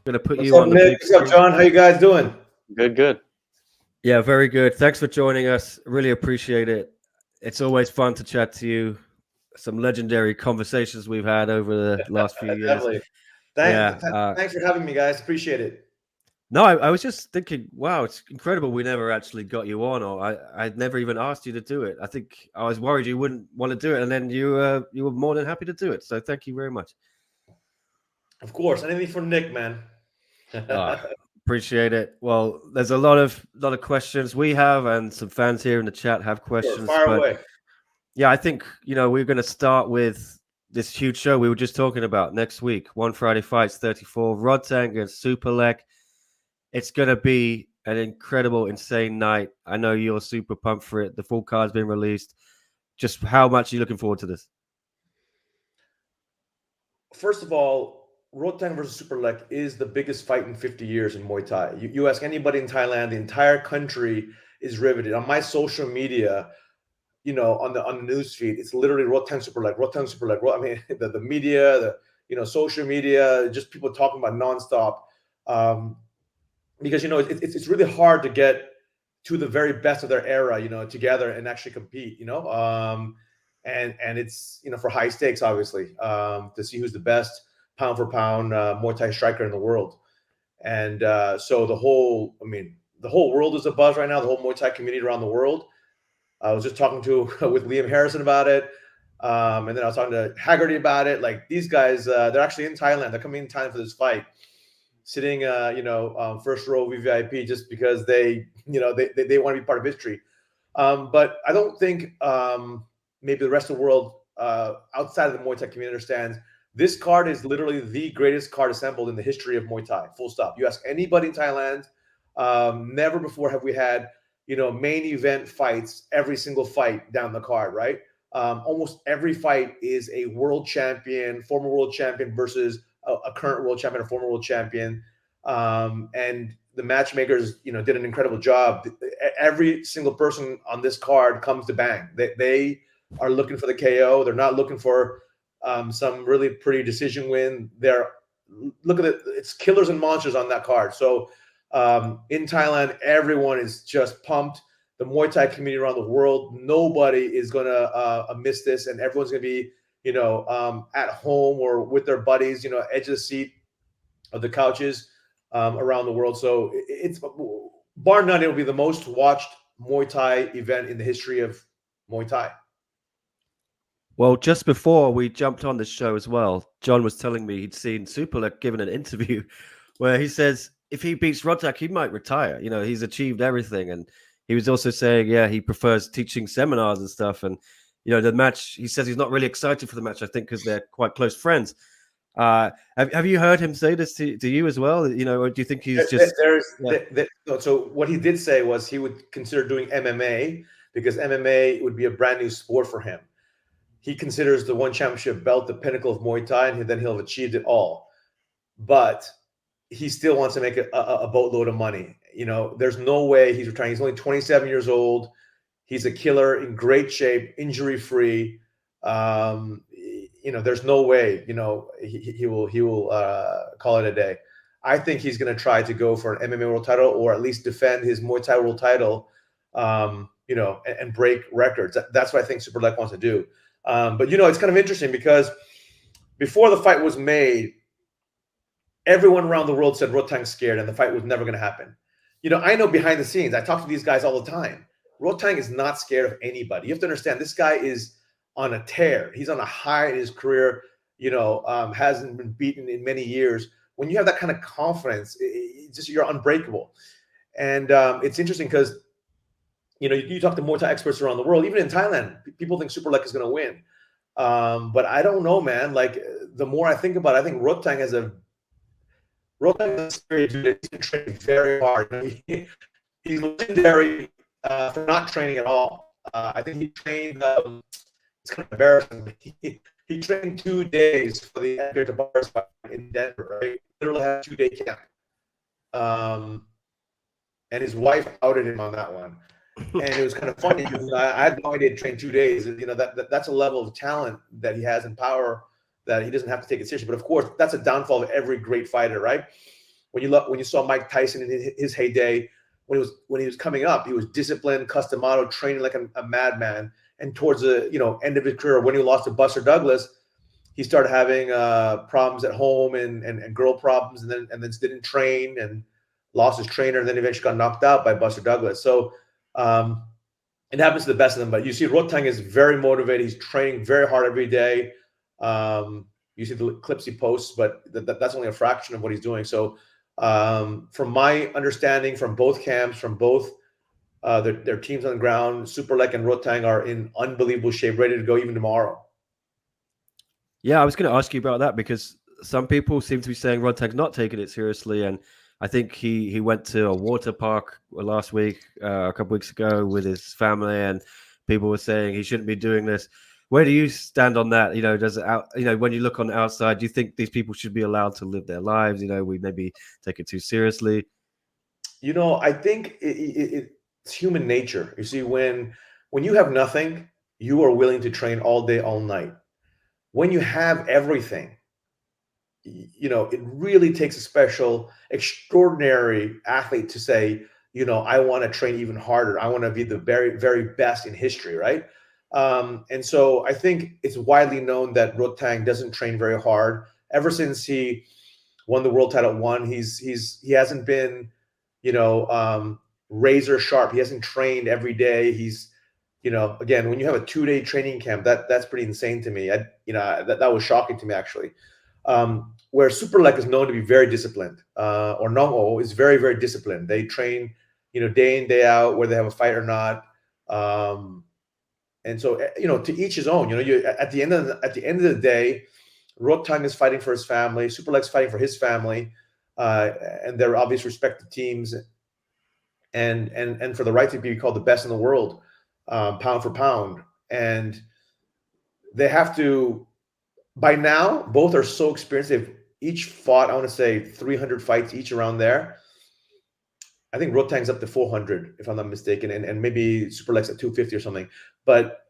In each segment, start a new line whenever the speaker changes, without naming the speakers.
Gonna put
What's
you
up,
on the
Nick?
big
What's up,
screen.
John? How you guys doing?
Good.
Yeah, very good. Thanks for joining us. Really appreciate it. It's always fun to chat to you. Some legendary conversations we've had over the last few years.
Definitely.
Yeah.
Thanks for having me, guys. Appreciate it.
No, I was just thinking, wow, it's incredible we never actually got you on, or I'd never even asked you to do it. I think I was worried you wouldn't want to do it, and then you were more than happy to do it. So thank you very much.
Of course, anything for Nick, man.
Appreciate it. Well, there's a lot of questions we have, and some fans here in the chat have questions.
Sure, fire away.
Yeah, I think we're going to start with this huge show we were just talking about next week. One Friday Fights 34, Rodtang against Superlek. It's going to be an incredible, insane night. I know you're super pumped for it. The full card's been released. Just how much are you looking forward to this?
First of all, Rodtang versus Superlek is the biggest fight in 50 years in Muay Thai. You ask anybody in Thailand, the entire country is riveted. On my social media, on the news feed, it's literally Rodtang Superlek, Rodtang Superlek. I mean, the media, social media, just people talking about nonstop. Because it's really hard to get to the very best of their era, together and actually compete, and it's for high stakes, obviously, to see who's the best pound for pound Muay Thai striker in the world. And so the whole world is abuzz right now, the whole Muay Thai community around the world. I was just talking with Liam Harrison about it, and then I was talking to Haggerty about it. Like, these guys, they're actually in Thailand. They're coming in time for this fight, sitting, first row VVIP, just because they want to be part of history. But I don't think maybe the rest of the world outside of the Muay Thai community understands this card is literally the greatest card assembled in the history of Muay Thai. Full stop. You ask anybody in Thailand, never before have we had main event fights, every single fight down the card, right? Almost every fight is a world champion, former world champion versus a current world champion, a former world champion. And the matchmakers, did an incredible job. Every single person on this card comes to bang. They are looking for the KO. They're not looking for some really pretty decision win. Look at it. It's killers and monsters on that card. So in Thailand, everyone is just pumped. The Muay Thai community around the world, nobody is going to miss this, and everyone's going to be at home or with their buddies, edge of the seat of the couches around the world. So it's bar none, it will be the most watched Muay Thai event in the history of Muay Thai.
Well, just before we jumped on this show as well, John was telling me he'd seen Superlek giving an interview where he says if he beats Rodtang, he might retire. He's achieved everything. And he was also saying, he prefers teaching seminars and stuff. And the match, he says he's not really excited for the match, I think, because they're quite close friends. Have you heard him say this to you as well? Or do you think he's just...
So what he did say was he would consider doing MMA, because MMA would be a brand new sport for him. He considers the one championship belt the pinnacle of Muay Thai, and then he'll have achieved it all. But he still wants to make a boatload of money. There's no way he's retiring. He's only 27 years old. He's a killer, in great shape, injury-free. There's no way, he will call it a day. I think he's going to try to go for an MMA world title, or at least defend his Muay Thai world title, and break records. That's what I think Superlek wants to do. But it's kind of interesting, because before the fight was made, everyone around the world said Rodtang's scared and the fight was never going to happen. I know behind the scenes, I talk to these guys all the time. Rodtang is not scared of anybody. You have to understand, this guy is on a tear. He's on a high in his career, hasn't been beaten in many years. When you have that kind of confidence, you're unbreakable. And it's interesting because, you talk to Muay Thai experts around the world, even in Thailand, people think Superlek is going to win. But I don't know, man. Like, the more I think about it, I think Rodtang is a scary dude. He's been training very hard. He's legendary for not training at all. I think he trained, it's kind of embarrassing. He trained 2 days for the Edgar Tavares fight in Denver, right? Literally had a 2-day camp. And his wife outed him on that one. And it was kind of funny, because I had no idea he trained 2 days. That's a level of talent that he has and power that he doesn't have to take it seriously. But of course, that's a downfall of every great fighter, right? when you saw Mike Tyson in his heyday, when he was coming up, he was disciplined, customado, training like a madman. And towards the end of his career, when he lost to Buster Douglas, he started having problems at home and girl problems, and then didn't train and lost his trainer, and then eventually got knocked out by Buster Douglas. So it happens to the best of them. But you see, Rodtang is very motivated. He's training very hard every day. You see the clips he posts, but that's only a fraction of what he's doing. So from my understanding, from both camps, from both their teams on the ground, Superlek and Rodtang are in unbelievable shape, ready to go even tomorrow.
Yeah, I was going to ask you about that because some people seem to be saying Rodtang's not taking it seriously, and I think he went to a water park last week, a couple weeks ago, with his family, and people were saying he shouldn't be doing this. Where do you stand on that? Does it when you look on the outside, do you think these people should be allowed to live their lives? We maybe take it too seriously.
I think it's human nature. You see, when you have nothing, you are willing to train all day, all night. When you have everything, it really takes a special, extraordinary athlete to say, I want to train even harder. I want to be the very, very best in history, right? And so I think it's widely known that Rodtang doesn't train very hard. Ever since he won the world title he hasn't been, razor sharp. He hasn't trained every day. He's, again, when you have a 2-day training camp, that's pretty insane to me. That was shocking to me, actually. Where Superlek is known to be very disciplined, or Nong-O is very, very disciplined. They train, day in, day out, whether they have a fight or not. And so, to each his own. At the end of the day, Rodtang is fighting for his family. Superlek's fighting for his family, and their obvious respective teams, and for the right to be called the best in the world, pound for pound. And they have to. By now, both are so experienced. They've each fought, I want to say, 300 fights each around there. I think Rodtang's up to 400, if I'm not mistaken, and maybe Superlek's at 250 or something. But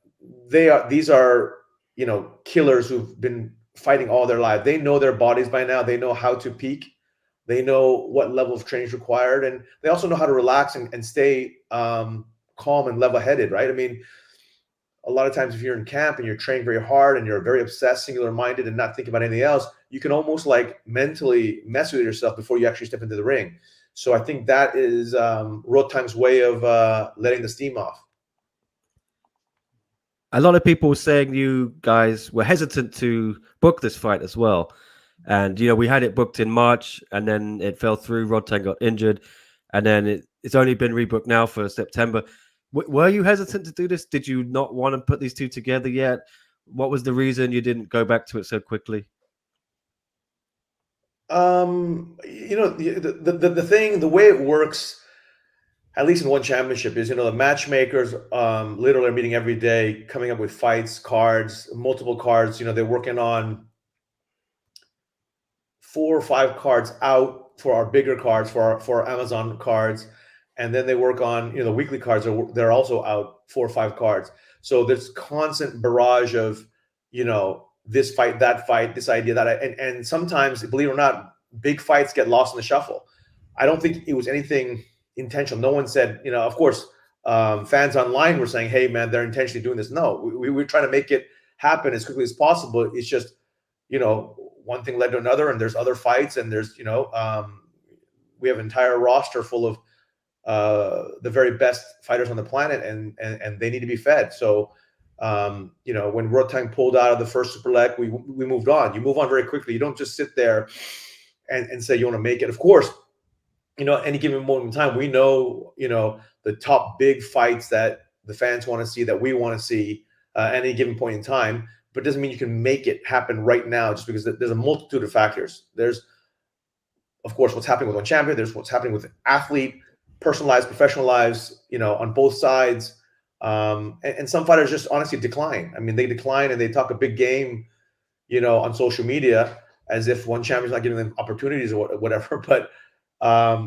these are killers who've been fighting all their life. They know their bodies by now. They know how to peak. They know what level of training is required, and they also know how to relax and stay calm and level-headed, right? I mean, a lot of times if you're in camp and you're training very hard and you're very obsessed, singular-minded, and not thinking about anything else, you can almost like mentally mess with yourself before you actually step into the ring. So I think that is Rodtang's way of letting the steam off.
A lot of people saying you guys were hesitant to book this fight as well. And, we had it booked in March and then it fell through. Rodtang got injured. And then it's only been rebooked now for September. Were you hesitant to do this? Did you not want to put these two together yet? What was the reason you didn't go back to it so quickly?
The thing, the way it works, at least in one championship, is the matchmakers literally are meeting every day, coming up with fights, cards, multiple cards. They're working on 4 or 5 cards out for our bigger cards, for our Amazon cards, and then they work on the weekly cards. They're also out 4 or 5 cards. So there's constant barrage of this fight, that fight, this idea, that, and sometimes, believe it or not, big fights get lost in the shuffle. I don't think it was anything intentional. No one said, of course, fans online were saying, hey man, they're intentionally doing this. No, we were trying to make it happen as quickly as possible. It's just, one thing led to another, and there's other fights, and there's, we have an entire roster full of the very best fighters on the planet, and they need to be fed. So, when Rodtang pulled out of the first Superlek, we moved on. You move on very quickly. You don't just sit there and say you want to make it. Of course, any given moment in time, we know, the top big fights that the fans want to see, that we want to see at any given point in time, but it doesn't mean you can make it happen right now, just because there's a multitude of factors. There's, of course, what's happening with one champion. There's what's happening with athlete, personal lives, professional lives, on both sides. And some fighters just honestly decline. I mean, they decline and they talk a big game, on social media, as if one champion's not giving them opportunities or whatever. But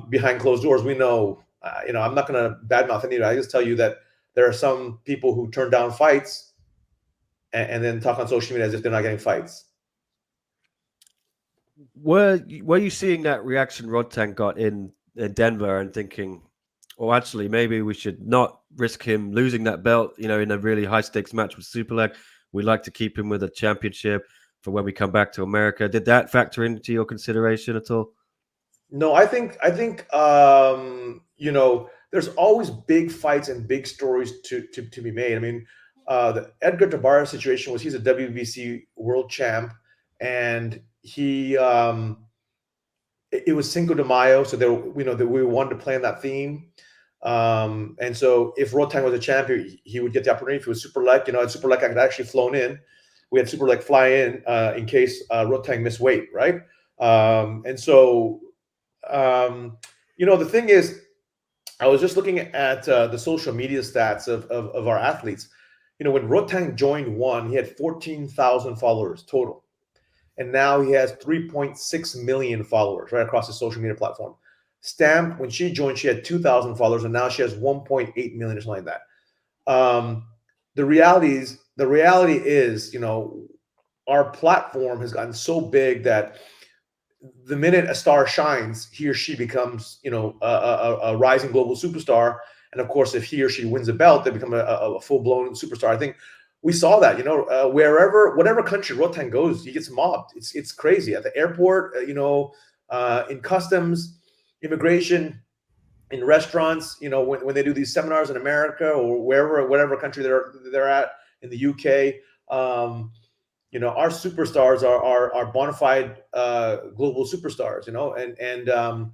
behind closed doors, we know, I'm not going to badmouth any of it. I just tell you that there are some people who turn down fights and then talk on social media as if they're not getting fights.
Were you seeing that reaction Rodtang got in Denver and thinking, well, actually, maybe we should not risk him losing that belt, in a really high stakes match with Superlek. We'd like to keep him with a championship for when we come back to America. Did that factor into your consideration at all?
No, I think there's always big fights and big stories to be made. I mean, the Edgar Tabara situation was he's a WBC world champ, and it was Cinco de Mayo, so there that we wanted to play on that theme. And so if Rodtang was a champion, he would get the opportunity. If it was Superlek, at Superlek I could actually flown in. We had Superlek fly in case Rodtang missed weight, right? And so the thing is, I was just looking at the social media stats of our athletes. When Rodtang joined ONE, he had 14,000 followers total. And now he has 3.6 million followers right across his social media platform. Stamp, when she joined, she had 2,000 followers, and now she has 1.8 million or something like that. The reality is, our platform has gotten so big that the minute a star shines, he or she becomes, a rising global superstar. And of course, if he or she wins a belt, they become a full-blown superstar. I think we saw that, whatever country Rodtang goes, he gets mobbed. It's crazy at the airport, in customs, immigration, in restaurants, when they do these seminars in America or whatever country they're at, in the UK. Our superstars are bona fide global superstars, and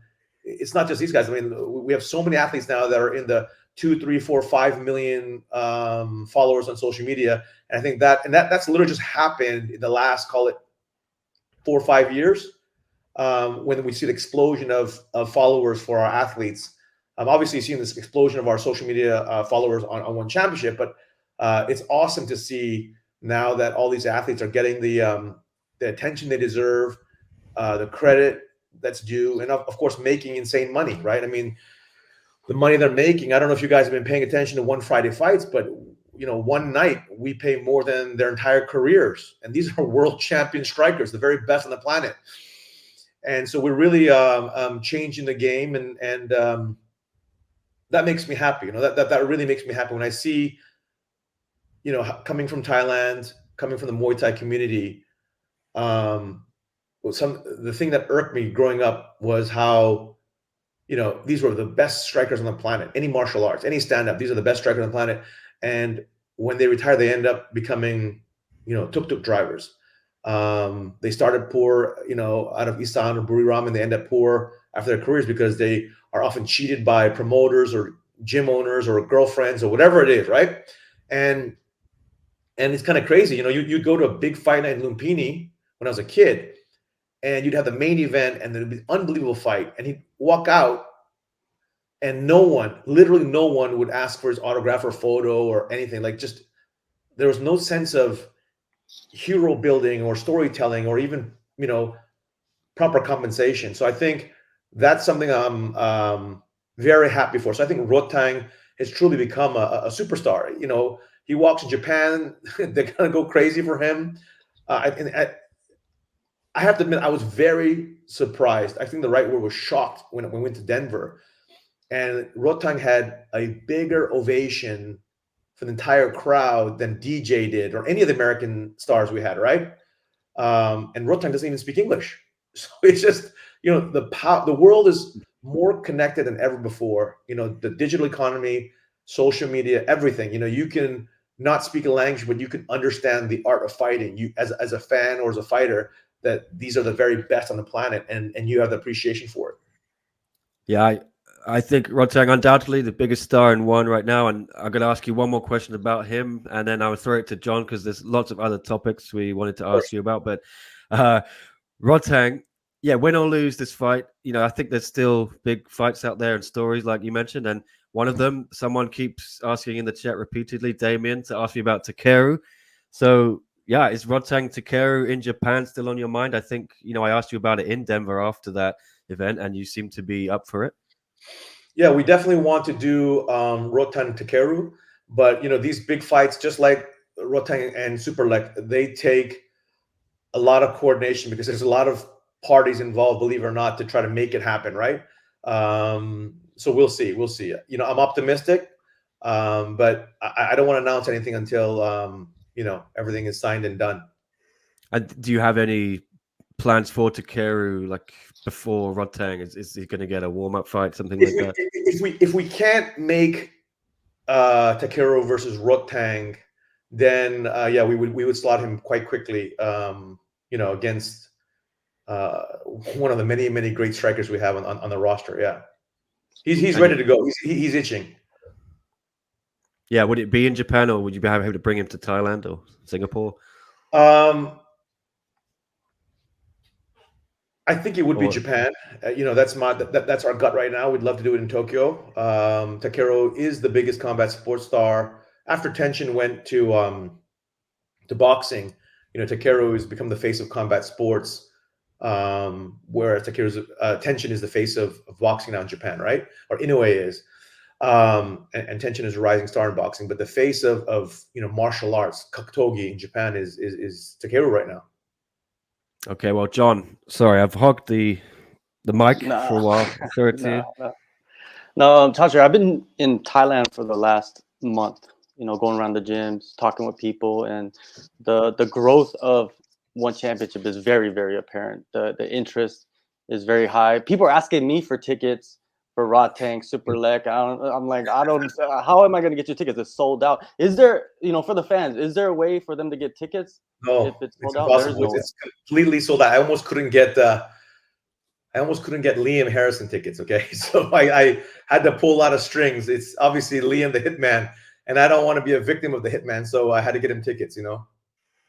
it's not just these guys. I mean, we have so many athletes now that are in the 2, 3, 4, 5 million followers on social media, and I think that's literally just happened in the last, call it, 4 or 5 years, when we see the explosion of followers for our athletes. Obviously, seeing this explosion of our social media followers on ONE Championship, but it's awesome to see now that all these athletes are getting the attention they deserve, the credit that's due, and of course making insane money, right? I mean, the money they're making, I don't know if you guys have been paying attention to ONE Friday Fights, but one night we pay more than their entire careers, and these are world champion strikers, the very best on the planet. And so we're really changing the game, and that makes me happy. That really makes me happy when I see, coming from Thailand, coming from the Muay Thai community. The thing that irked me growing up was how, these were the best strikers on the planet. Any martial arts, any stand-up, these are the best strikers on the planet. And when they retire, they end up becoming, tuk-tuk drivers. They started poor, out of Isan or Buriram, and they end up poor after their careers because they are often cheated by promoters or gym owners or girlfriends or whatever it is, right? And it's kind of crazy. You'd go to a big fight night in Lumpini when I was a kid, and you'd have the main event, and there'd be an unbelievable fight, and he'd walk out, and literally no one would ask for his autograph or photo or anything. Like, just, there was no sense of hero building or storytelling or even, proper compensation. So I think that's something I'm very happy for. So I think Rodtang has truly become a superstar. He walks in Japan, they're gonna go crazy for him. I have to admit, I was very surprised. I think the right word was shocked when we went to Denver, and Rodtang had a bigger ovation for the entire crowd than DJ did or any of the American stars we had, right? And Rodtang doesn't even speak English, so it's just, the world is more connected than ever before. The digital economy, social media, everything. You can not speak a language, but you can understand the art of fighting. You, as a fan or as a fighter, that these are the very best on the planet, and you have the appreciation for it.
Yeah, I think Rodtang undoubtedly the biggest star in ONE right now, and I'm going to ask you one more question about him, and then I'll throw it to John because there's lots of other topics we wanted to ask you about. But Rodtang, yeah, win or lose this fight, I think there's still big fights out there and stories like you mentioned, and one of them, someone keeps asking in the chat repeatedly, Damien, to ask you about Takeru. So yeah, is Rodtang Takeru in Japan still on your mind? I think I asked you about it in Denver after that event, and you seem to be up for it.
Yeah, we definitely want to do Rodtang Takeru, but these big fights, just like Rodtang and Superlek, they take a lot of coordination because there's a lot of parties involved, believe it or not, to try to make it happen, right? So we'll see. You know, I'm optimistic, but I don't want to announce anything until you know, everything is signed and done.
And do you have any plans for Takeru, like before Rodtang? Is he going to get a warm-up fight, something like that?
If we can't make Takeru versus Rodtang, then yeah, we would slot him quite quickly. You know, against one of the many great strikers we have on the roster. Yeah, he's ready to go. He's itching.
Yeah, would it be in Japan, or would you be able to bring him to Thailand or Singapore?
I think it would be Japan. You know, that's our gut right now. We'd love to do it in Tokyo. Takeru is the biggest combat sports star. After Tenshin went to boxing, you know, Takeru has become the face of combat sports, whereas Tenshin is the face of boxing now in Japan, right? Or Inoue is. And Tenshin is a rising star in boxing, but the face of you know, martial arts, Kakutogi in Japan is Takeru right now.
Okay, well, John, sorry, I've hogged the mic for a while. Sorry to you.
No, Chatri, I've been in Thailand for the last month, you know, going around the gyms, talking with people, and the growth of One Championship is very, very apparent. The interest is very high. People are asking me for tickets for Rodtang, Superlek. I'm like, how am I going to get you tickets? It's sold out. Is there, you know, for the fans, is there a way for them to get tickets?
No,
if it's sold
out? Impossible. It's completely sold out. I almost couldn't get Liam Harrison tickets. Okay, so I had to pull a lot of strings. It's obviously Liam the Hitman, and I don't want to be a victim of the Hitman, so I had to get him tickets. You know,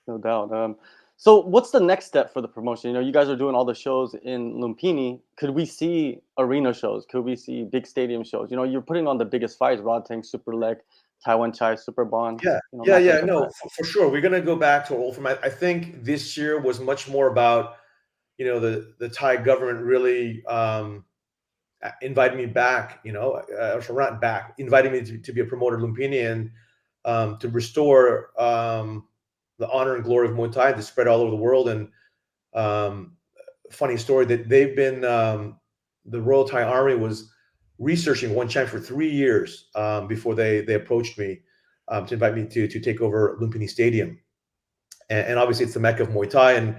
no doubt. So what's the next step for the promotion? You know, you guys are doing all the shows in Lumpini. Could we see arena shows? Could we see big stadium shows? You know, you're putting on the biggest fights: Rodtang, Superlek, Taiwan Chai, Super Bond.
Yeah,
you know,
yeah. No, for sure. We're gonna go back to our old format. I think this year was much more about, you know, the Thai government really invited me back. You know, not back, inviting me to be a promoter Lumpini and to restore the honor and glory of Muay Thai to spread all over the world. And funny story that they've been the Royal Thai Army was researching One Champ for 3 years before they approached me to invite me to take over Lumpini Stadium. And obviously it's the mecca of Muay Thai.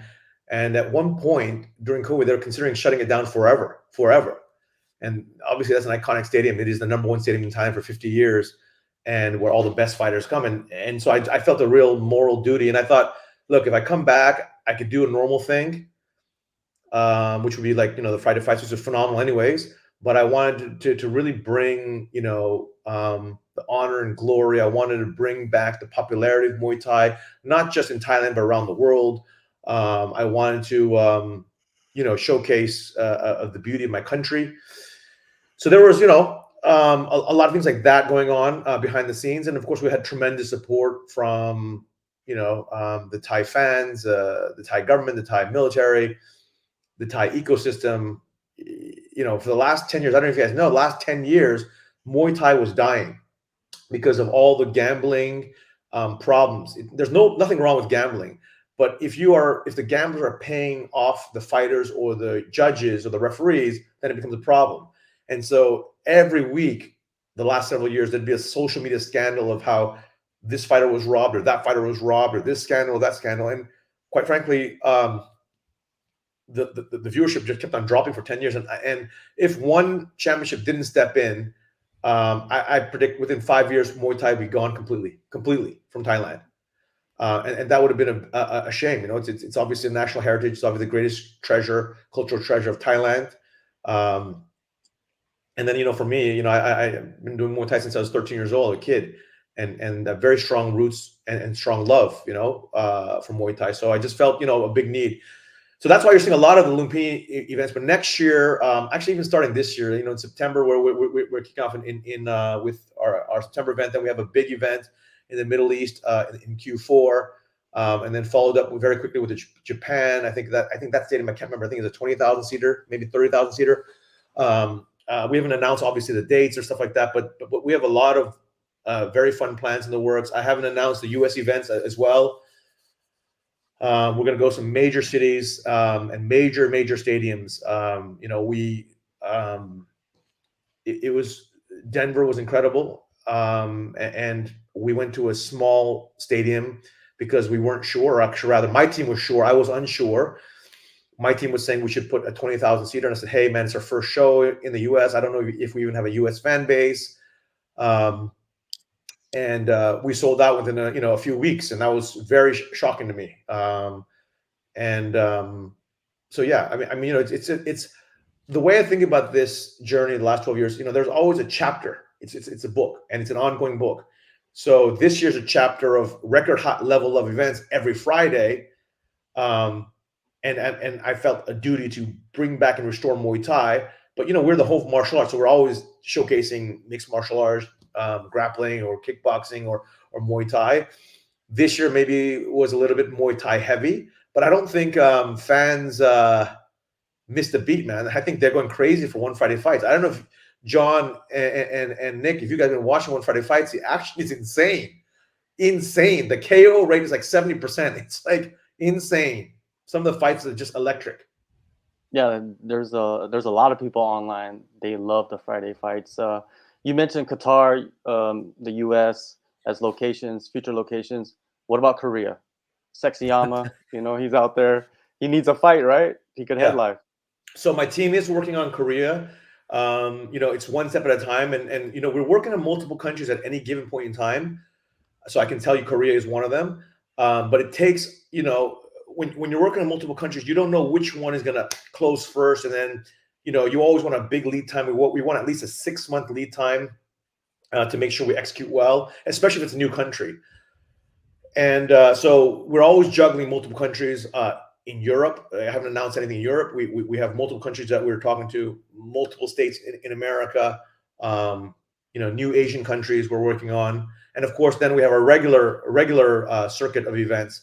And at one point during COVID, they were considering shutting it down forever. And obviously that's an iconic stadium. It is the #1 stadium in Thailand for 50 years. And where all the best fighters come. And so I felt a real moral duty. And I thought, look, if I come back, I could do a normal thing, which would be like, you know, the Friday fights, which are phenomenal anyways. But I wanted to really bring, you know, the honor and glory. I wanted to bring back the popularity of Muay Thai, not just in Thailand, but around the world. I wanted to, you know, showcase of the beauty of my country. So there was, you know, a lot of things like that going on behind the scenes. And of course, we had tremendous support from, you know, the Thai fans, the Thai government, the Thai military, the Thai ecosystem. You know, for the last 10 years, I don't know if you guys know, the last 10 years, Muay Thai was dying because of all the gambling problems. There's nothing wrong with gambling. But if the gamblers are paying off the fighters or the judges or the referees, then it becomes a problem. And so every week, the last several years, there'd be a social media scandal of how this fighter was robbed or that fighter was robbed or this scandal or that scandal. And quite frankly, the viewership just kept on dropping for 10 years. And if One Championship didn't step in, I predict within 5 years, Muay Thai would be gone completely from Thailand. And that would have been a shame. You know, it's obviously a national heritage. It's obviously the greatest cultural treasure of Thailand. And then, you know, for me, you know, I've been doing Muay Thai since I was 13 years old, a kid, and very strong roots and strong love, you know, for Muay Thai. So I just felt, you know, a big need. So that's why you're seeing a lot of the Lumpini events. But next year, actually even starting this year, you know, in September, we're kicking off in with our September event. Then we have a big event in the Middle East in Q4, and then followed up very quickly with Japan. I think that stadium, I can't remember. I think it's a 20,000 seater, maybe 30,000 seater. We haven't announced obviously the dates or stuff like that, but we have a lot of very fun plans in the works. I haven't announced the U.S. events as well. We're going to go some major cities and major stadiums. It was Denver was incredible, and we went to a small stadium because we weren't sure. Or actually, rather, my team was sure. I was unsure. My team was saying we should put a 20,000 seater, and I said, "Hey, man, it's our first show in the U.S. I don't know if we even have a U.S. fan base." And we sold out within a few weeks, and that was very shocking to me. So yeah, I mean, it's the way I think about this journey the last 12 years. There's always a chapter. It's a book, and it's an ongoing book. So this year's a chapter of record high level of events every Friday. And I felt a duty to bring back and restore Muay Thai. But we're the whole martial arts, so we're always showcasing mixed martial arts, grappling or kickboxing or Muay Thai. This year maybe was a little bit Muay Thai heavy, but I don't think fans missed the beat, man. I think they're going crazy for One Friday Fights. I don't know if John and Nick, if you guys have been watching One Friday Fights, the action is insane. The KO rate is like 70%. It's like insane. Some of the fights are just electric.
Yeah, there's a lot of people online. They love the Friday fights. You mentioned Qatar, the U.S. as locations, future locations. What about Korea? Sexyama, he's out there. He needs a fight, right? He could headline.
So my team is working on Korea. It's one step at a time, and we're working in multiple countries at any given point in time. So I can tell you Korea is one of them. But it takes, when you're working in multiple countries, you don't know which one is going to close first. And then, you always want a big lead time. We want at least a 6-month lead time to make sure we execute well, especially if it's a new country. And so we're always juggling multiple countries in Europe. I haven't announced anything in Europe. We have multiple countries that we're talking to, multiple states in America, new Asian countries we're working on. And of course, then we have our regular circuit of events.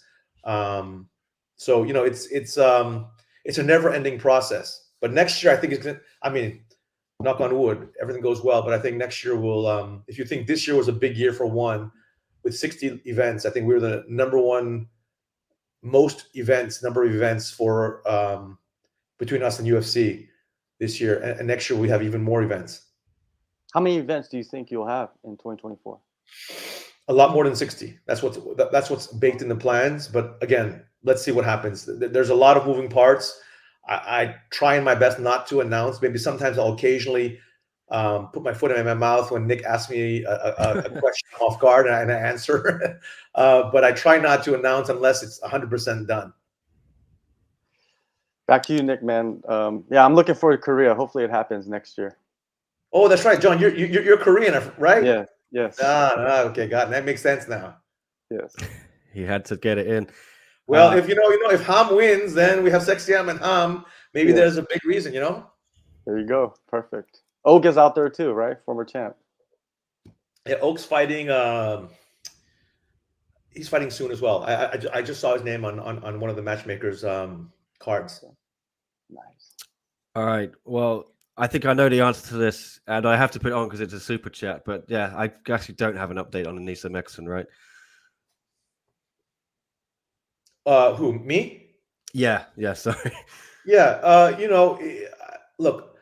So it's a never-ending process. But next year, I think it's gonna. I mean, knock on wood, everything goes well. But I think next year will. If you think this year was a big year for one, with 60 events, I think we were the number one number of events for between us and UFC this year. And next year we have even more events.
How many events do you think you'll have in 2024?
A lot more than 60. That's what's baked in the plans. But again, let's see what happens. There's a lot of moving parts. I try my best not to announce. Maybe sometimes I'll occasionally put my foot in my mouth when Nick asks me a question off guard and I answer. But I try not to announce unless it's 100% done.
Back to you, Nick, man. Yeah, I'm looking forward to Korea. Hopefully it happens next year.
Oh, that's right, John. You're Korean, right?
Yeah. Yes.
Okay, got it. That makes sense now.
Yes.
He had to get it in.
Well, if if Ham wins, then we have Sexyam and Ham. Maybe there's a big reason,
There you go. Perfect. Oak is out there too, right? Former champ.
Yeah, Oak's fighting. He's fighting soon as well. I just saw his name on one of the matchmakers' cards.
Nice.
All right. Well, I think I know the answer to this, and I have to put it on because it's a super chat. But yeah, I actually don't have an update on Anissa Mexon, right?
Who, me?
Yeah. Sorry.
Yeah. Look,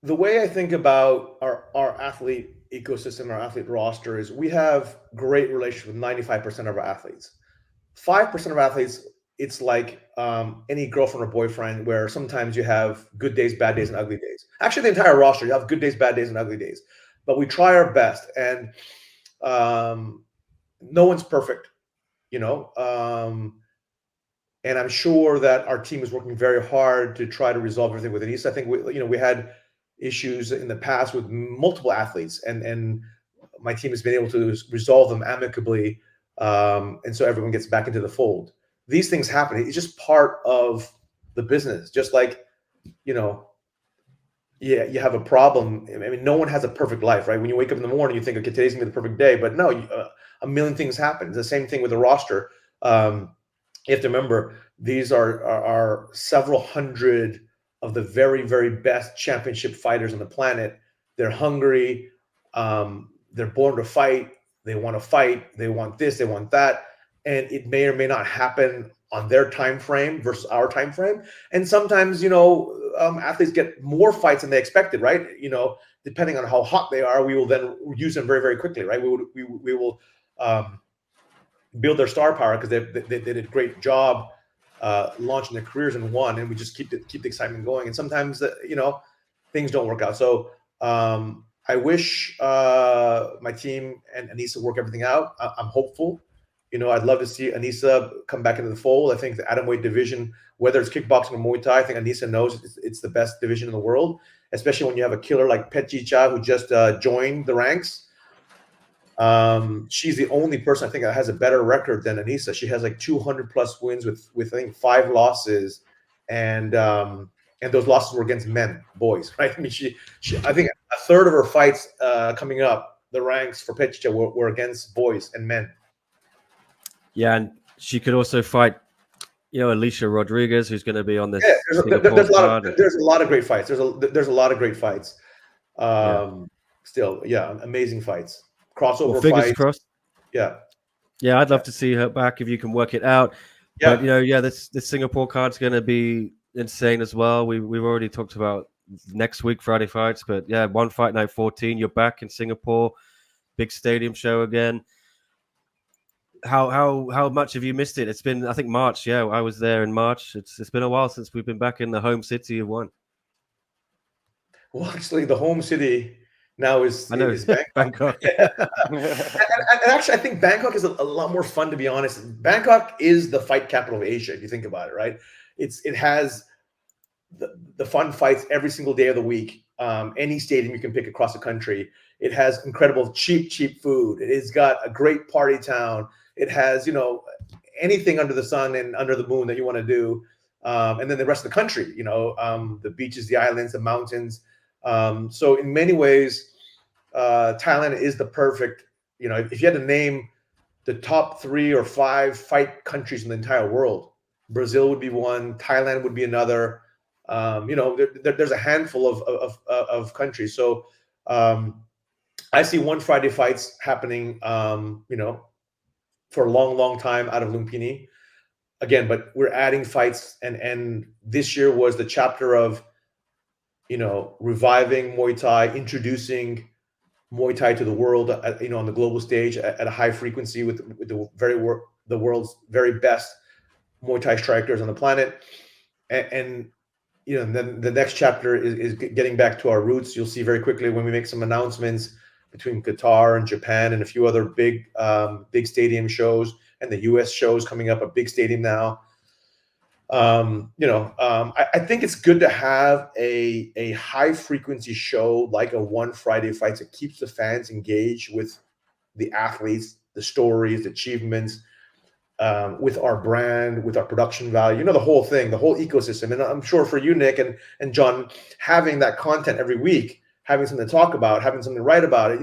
the way I think about our athlete ecosystem, our athlete roster is we have great relations with 95% of our athletes. 5% of athletes, it's like any girlfriend or boyfriend where sometimes you have good days, bad days, and ugly days. Actually, the entire roster, you have good days, bad days, and ugly days. But we try our best. And no one's perfect, and I'm sure that our team is working very hard to try to resolve everything with Anissa. I think we had issues in the past with multiple athletes, and my team has been able to resolve them amicably, and so everyone gets back into the fold. These things happen. It's just part of the business. Just like, you have a problem. I mean, no one has a perfect life, right? When you wake up in the morning, you think, okay, today's gonna be the perfect day, but no, a million things happen. It's the same thing with the roster. You have to remember, these are several hundred of the very, very best championship fighters on the planet. They're hungry. They're born to fight. They want to fight. They want this. They want that. And it may or may not happen on their time frame versus our time frame. And sometimes, athletes get more fights than they expected, right? Depending on how hot they are, we will then use them very, very quickly, right? We will build their star power because they did a great job launching their careers in one, and we just keep the excitement going. And sometimes, things don't work out. So I wish my team and Anissa work everything out. I'm hopeful. I'd love to see Anissa come back into the fold. I think the atomweight division, whether it's kickboxing or Muay Thai, I think Anissa knows it's the best division in the world, especially when you have a killer like Petchicha who just joined the ranks. She's the only person I think that has a better record than Anissa. She has like 200 plus wins with I think 5 losses, and those losses were against men, boys, right? I mean, she I think a third of her fights coming up the ranks for Petchicha were against boys and men.
Yeah, and she could also fight, Alicia Rodriguez, who's going to be on this.
Yeah, there's a lot of great fights. There's a lot of great fights. Still, amazing fights. Crossover
fingers
fights.
Crossed.
Yeah.
Yeah, I'd love to see her back if you can work it out. Yeah. But this Singapore card's going to be insane as well. We've already talked about next week Friday fights, but yeah, One Fight Night 14. You're back in Singapore, big stadium show again. How much have you missed it? It's been, I think, March. Yeah, I was there in March. It's been a while since we've been back in the home city of One.
Well, actually, the home city now is Bangkok.
Bangkok.
and actually, I think Bangkok is a lot more fun, to be honest. Bangkok is the fight capital of Asia, if you think about it, right? It has the fun fights every single day of the week. Any stadium you can pick across the country. It has incredible cheap food. It has got a great party town. It has, anything under the sun and under the moon that you want to do. And then the rest of the country, the beaches, the islands, the mountains. So in many ways, Thailand is the perfect, if you had to name the top 3 or 5 fight countries in the entire world, Brazil would be one, Thailand would be another. There's a handful of countries. So I see One Friday fights happening, for a long time out of Lumpini. Again, but we're adding fights, and this year was the chapter of, reviving Muay Thai, introducing Muay Thai to the world, on the global stage at a high frequency with the world's very best Muay Thai strikers on the planet, and then the next chapter is getting back to our roots. You'll see very quickly when we make some announcements between Qatar and Japan and a few other big stadium shows, and the U.S. shows coming up, a big stadium now. I think it's good to have a high frequency show like a One Friday Fights that keeps the fans engaged with the athletes, the stories, the achievements, with our brand, with our production value, the whole thing, the whole ecosystem. And I'm sure for you, Nick and John, having that content every week, having something to talk about, having something to write about it,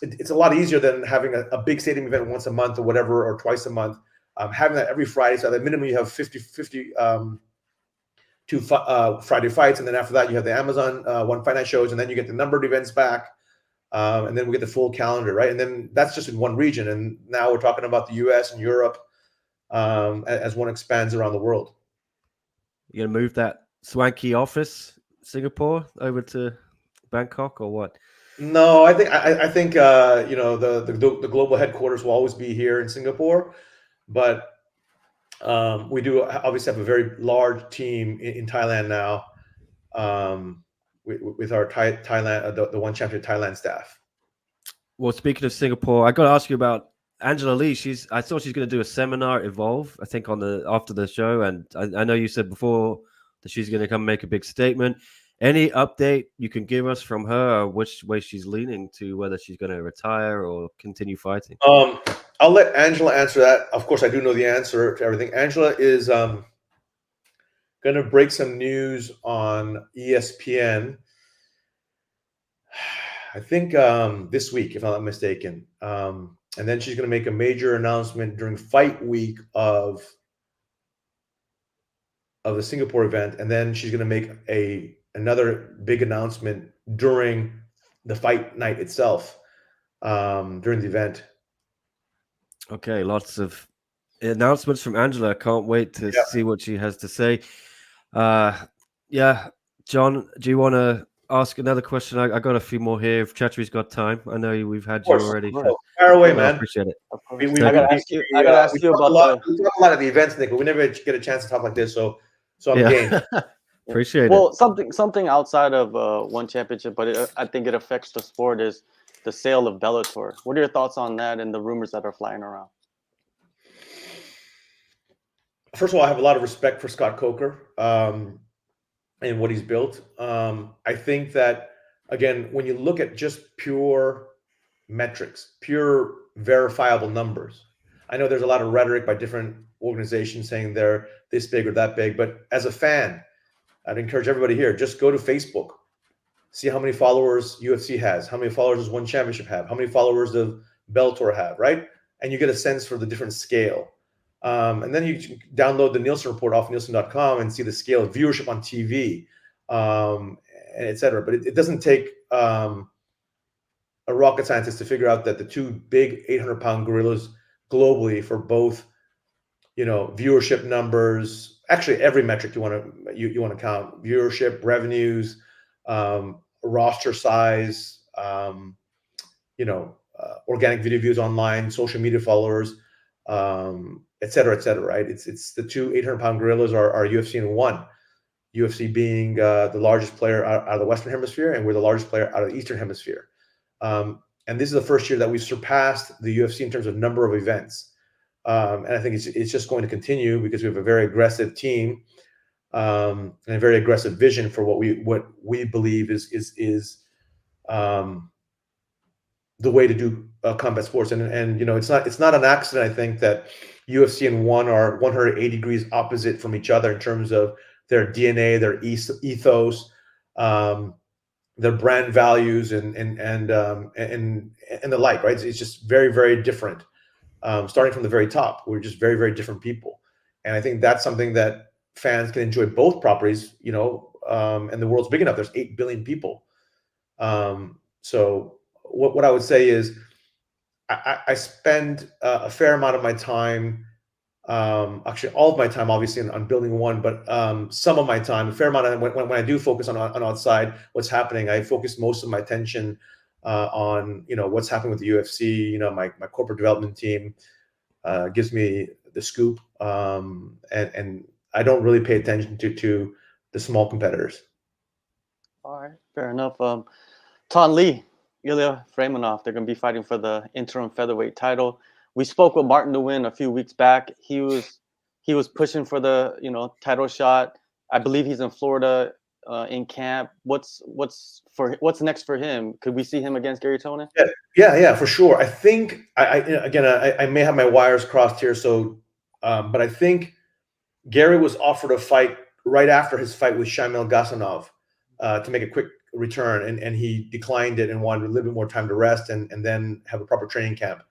it's a lot easier than having a big stadium event once a month or whatever, or twice a month. Having that every Friday, so at the minimum you have 50 Friday fights, and then after that you have the Amazon One Fight Night shows, and then you get the numbered events back, and then we get the full calendar, right? And then that's just in one region, and now we're talking about the U.S. and Europe as one expands around the world.
You're gonna move that swanky office, Singapore, over to Bangkok, or what?
No, I think the global headquarters will always be here in Singapore, but we do obviously have a very large team in Thailand now, with our Thailand, the One Champion Thailand staff.
Well, speaking of Singapore, I got to ask you about Angela Lee. I saw she's going to do a seminar at Evolve, I think, after the show, and I know you said before that she's going to come make a big statement. Any update you can give us from her, or which way she's leaning to, whether she's going to retire or continue fighting?
I'll let Angela answer that. Of course, I do know the answer to everything. Angela is going to break some news on ESPN, I think this week, if I'm not mistaken. And then she's going to make a major announcement during fight week of the Singapore event, and then she's going to make another big announcement during the fight night itself, during the event.
Okay, lots of announcements from Angela. I can't wait to see what she has to say. Yeah, John, do you want to ask another question? I got a few more here. If Chatri's got time, I know we've had you already.
Fire away,
I
man.
appreciate it.
Of course. I gotta ask you about
we talk a lot at the events, Nick, but we never get a chance to talk like this. So I'm game.
Appreciate it.
Well, something outside of one championship, but I think it affects the sport is the sale of Bellator. What are your thoughts on that and the rumors that are flying around?
First of all, I have a lot of respect for Scott Coker and what he's built. I think that, again, when you look at just pure metrics, pure verifiable numbers, I know there's a lot of rhetoric by different organizations saying they're this big or that big, but as a fan, I'd encourage everybody here, just go to Facebook, see how many followers UFC has, how many followers does One Championship have, how many followers does Bellator have, right? And you get a sense for the different scale. And then you download the Nielsen report off Nielsen.com and see the scale of viewership on TV, et cetera. But it doesn't take a rocket scientist to figure out that the two big 800-pound gorillas globally for both, viewership numbers, actually every metric you want to count, viewership, revenues, roster size, organic video views online, social media followers, et cetera, right? It's the two 800-pound gorillas are UFC and one. UFC being the largest player out of the Western Hemisphere, and we're the largest player out of the Eastern Hemisphere. And this is the first year that we've surpassed the UFC in terms of number of events. And I think it's just going to continue because we have a very aggressive team and a very aggressive vision for what we believe is the way to do combat sports. And it's not an accident, I think, that UFC and one are 180 degrees opposite from each other in terms of their DNA, their ethos, their brand values, and the like. Right? It's just very, very different. Starting from the very top, we're just very, very different people, and I think that's something that fans can enjoy both properties. And the world's big enough. There's 8 billion people. So what I would say is, I spend a fair amount of my time. Actually, all of my time, obviously, on building one, but some of my time, a fair amount of when I do focus on outside what's happening, I focus most of my attention on what's happening with the UFC. My corporate development team gives me the scoop, and I don't really pay attention to the small competitors.
All right, fair enough. Ton Lee, Ilya Freimanov, they're going to be fighting for the interim featherweight title. We spoke with Martin Nguyen a few weeks back. He was pushing for the title shot. I believe he's in Florida in camp. What's next for him? Could we see him against Gary Tonin?
Yeah, for sure. I think I may have my wires crossed here. So, but I think Gary was offered a fight right after his fight with Shamil Gasanov to make a quick return, and he declined it and wanted a little bit more time to rest and then have a proper training camp.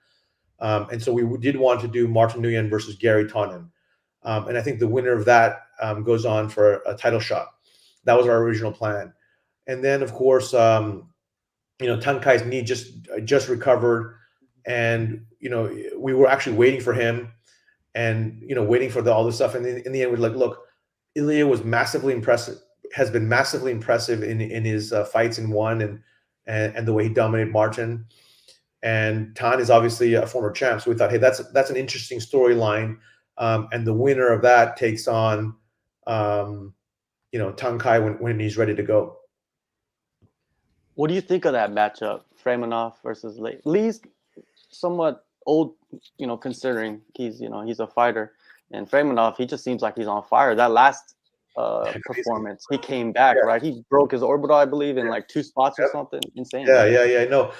And so we did want to do Martin Nguyen versus Gary Tonin. And I think the winner of that goes on for a title shot. That was our original plan. And then, of course, Tankai's knee just recovered. And, we were actually waiting for him and, waiting for all this stuff. And in the end, we're like, look, Ilya was massively impressive, has been massively impressive in his fights in one and the way he dominated Martin. And Tan is obviously a former champ, so we thought, hey, that's an interesting storyline, and the winner of that takes on, Tankai when he's ready to go.
What do you think of that matchup, Freimanov versus Lee? Lee's somewhat old, considering he's a fighter, and Freimanov, he just seems like he's on fire. That last performance, he came back, right? He broke his orbital, I believe, in like 2 spots or something. Insane.
Yeah, I know.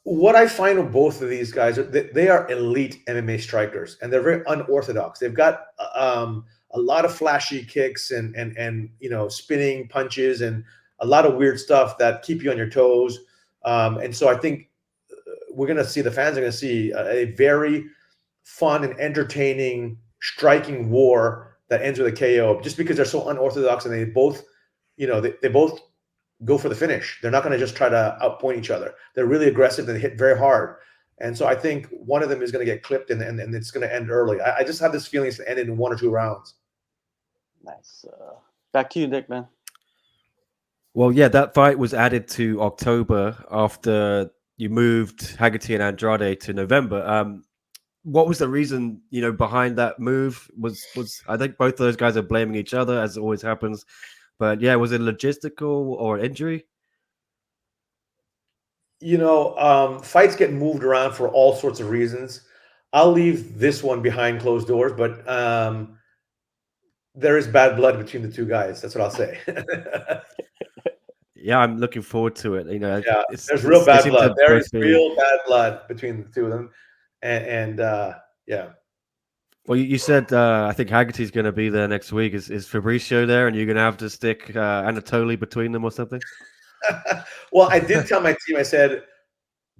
What I find with both of these guys, they are elite MMA strikers, and they're very unorthodox. They've got a lot of flashy kicks and spinning punches and a lot of weird stuff that keep you on your toes. And so I think the fans are going to see a very fun and entertaining striking war that ends with a KO, just because they're so unorthodox, and they both, they both go for the finish. They're not going to just try to outpoint each other. They're really aggressive. They hit very hard. And so I think one of them is going to get clipped, and it's going to end early. I just have this feeling it's going to end in 1 or 2 rounds.
Nice. Back to you, Nick, man.
Well, yeah, that fight was added to October after you moved Haggerty and Andrade to November. What was the reason, behind that move? Was I think both of those guys are blaming each other, as always happens. But yeah, was it logistical or injury?
Fights get moved around for all sorts of reasons. I'll leave this one behind closed doors, but there is bad blood between the two guys. That's what I'll say.
Yeah, I'm looking forward to it.
Yeah, there's real bad blood. There is real bad blood between the two of them, and yeah.
Well, you said I think Haggerty's going to be there next week. Is Fabricio there, and you're going to have to stick Anatoly between them or something?
Well, I did tell my team. I said,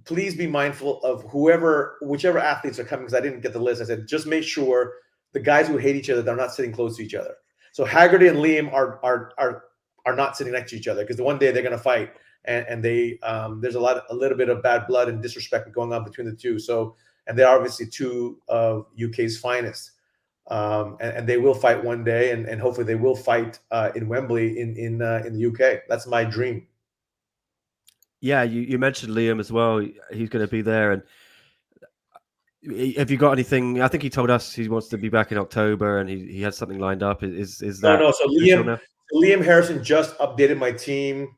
please be mindful of whichever athletes are coming, because I didn't get the list. I said, just make sure the guys who hate each other, they're not sitting close to each other. So Haggerty and Liam are not sitting next to each other, because the one day they're going to fight, and they there's a little bit of bad blood and disrespect going on between the two. So, and they're obviously two of UK's finest, and they will fight one day, and hopefully they will fight in Wembley in the UK. That's my dream.
Yeah, you mentioned Liam as well. He's going to be there. And have you got anything? I think he told us he wants to be back in October, and he has something lined up. Is that
no? So Liam Harrison just updated my team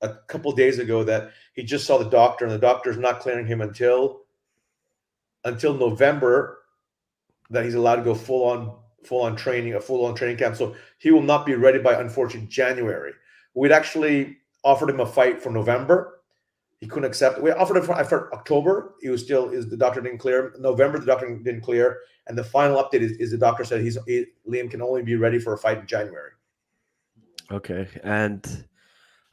a couple of days ago that he just saw the doctor, and the doctor's not clearing him until November, that he's allowed to go full on training camp. So he will not be ready by, unfortunately, January. We'd actually offered him a fight for November. He couldn't accept it. We offered him for October. The doctor didn't clear. November, the doctor didn't clear. And the final update is the doctor said Liam can only be ready for a fight in January.
Okay. And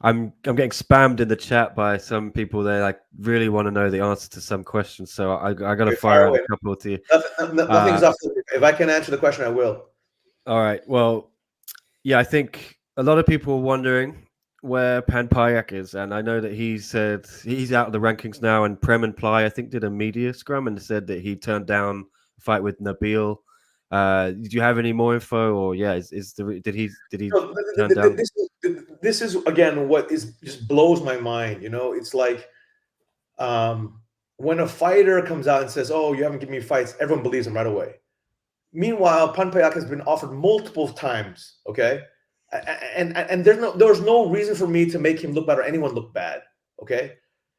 I'm getting spammed in the chat by some people. They really want to know the answer to some questions. So I got to fire out a couple to you.
Nothing's off. If I can answer the question, I will.
All right. Well, yeah, I think a lot of people are wondering where Panpayak is, and I know that he said he's out of the rankings now. And Prem and Ply, I think, did a media scrum and said that he turned down a fight with Nabil. Did you have any more info, or did he turn down?
This is again what just blows my mind. It's like when a fighter comes out and says, "Oh, you haven't given me fights," everyone believes him right away. Meanwhile, Panpayak has been offered multiple times. Okay. And there's no reason for me to make him look bad or anyone look bad. Okay,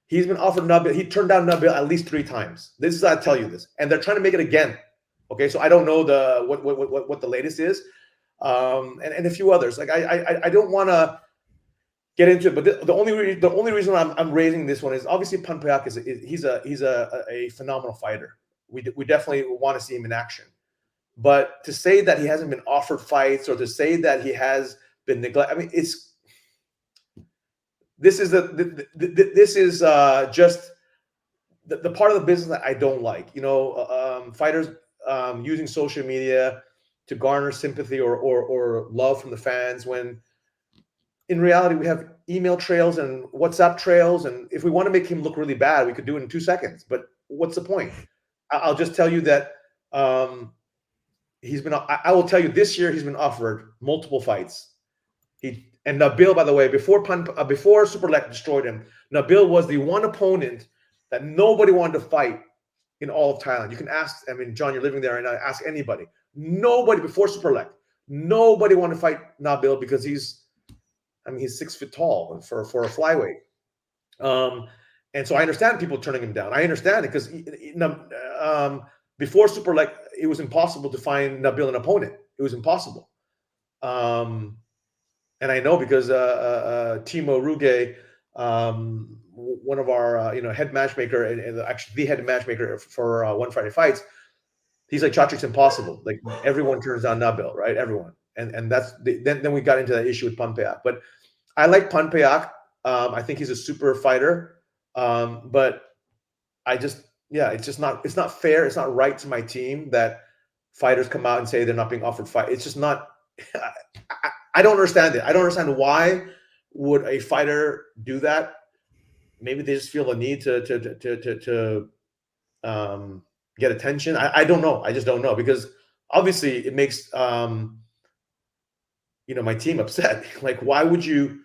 he's been offered Nabil. He turned down Nabil at least 3 times. This is I tell you this, and they're trying to make it again. Okay, so I don't know what the latest is, and a few others. Like I don't want to get into it, but the only reason I'm raising this one is obviously Panpayak he's a phenomenal fighter. We definitely want to see him in action. But to say that he hasn't been offered fights, or to say that he has been neglected, I mean, this is just the part of the business that I don't like. Fighters using social media to garner sympathy or love from the fans, when in reality we have email trails and WhatsApp trails, and if we want to make him look really bad, we could do it in 2 seconds. But what's the point? I'll just tell you that. I will tell you, this year he's been offered multiple fights. And Nabil, by the way, before Superlek destroyed him, Nabil was the one opponent that nobody wanted to fight in all of Thailand. You can ask, John, you're living there right now, ask anybody. Nobody before Superlek, nobody wanted to fight Nabil because he's 6 foot tall for a flyweight. And so I understand people turning him down. I understand it because before Superlek, it was impossible to find Nabil an opponent. It was impossible. And I know because Timo Ruge, one of our head matchmaker, and actually the head matchmaker for One Friday Fights, he's like, Chatri's impossible. Like, everyone turns down Nabil, right? Everyone. And that's then we got into that issue with Panpayak. But I like Panpayak. I think he's a super fighter. But it's not fair. It's not right to my team that fighters come out and say they're not being offered fight. It's just not. I don't understand it. I don't understand why would a fighter do that. Maybe they just feel the need to get attention? I don't know. I just don't know, because obviously it makes my team upset. Like, why would you?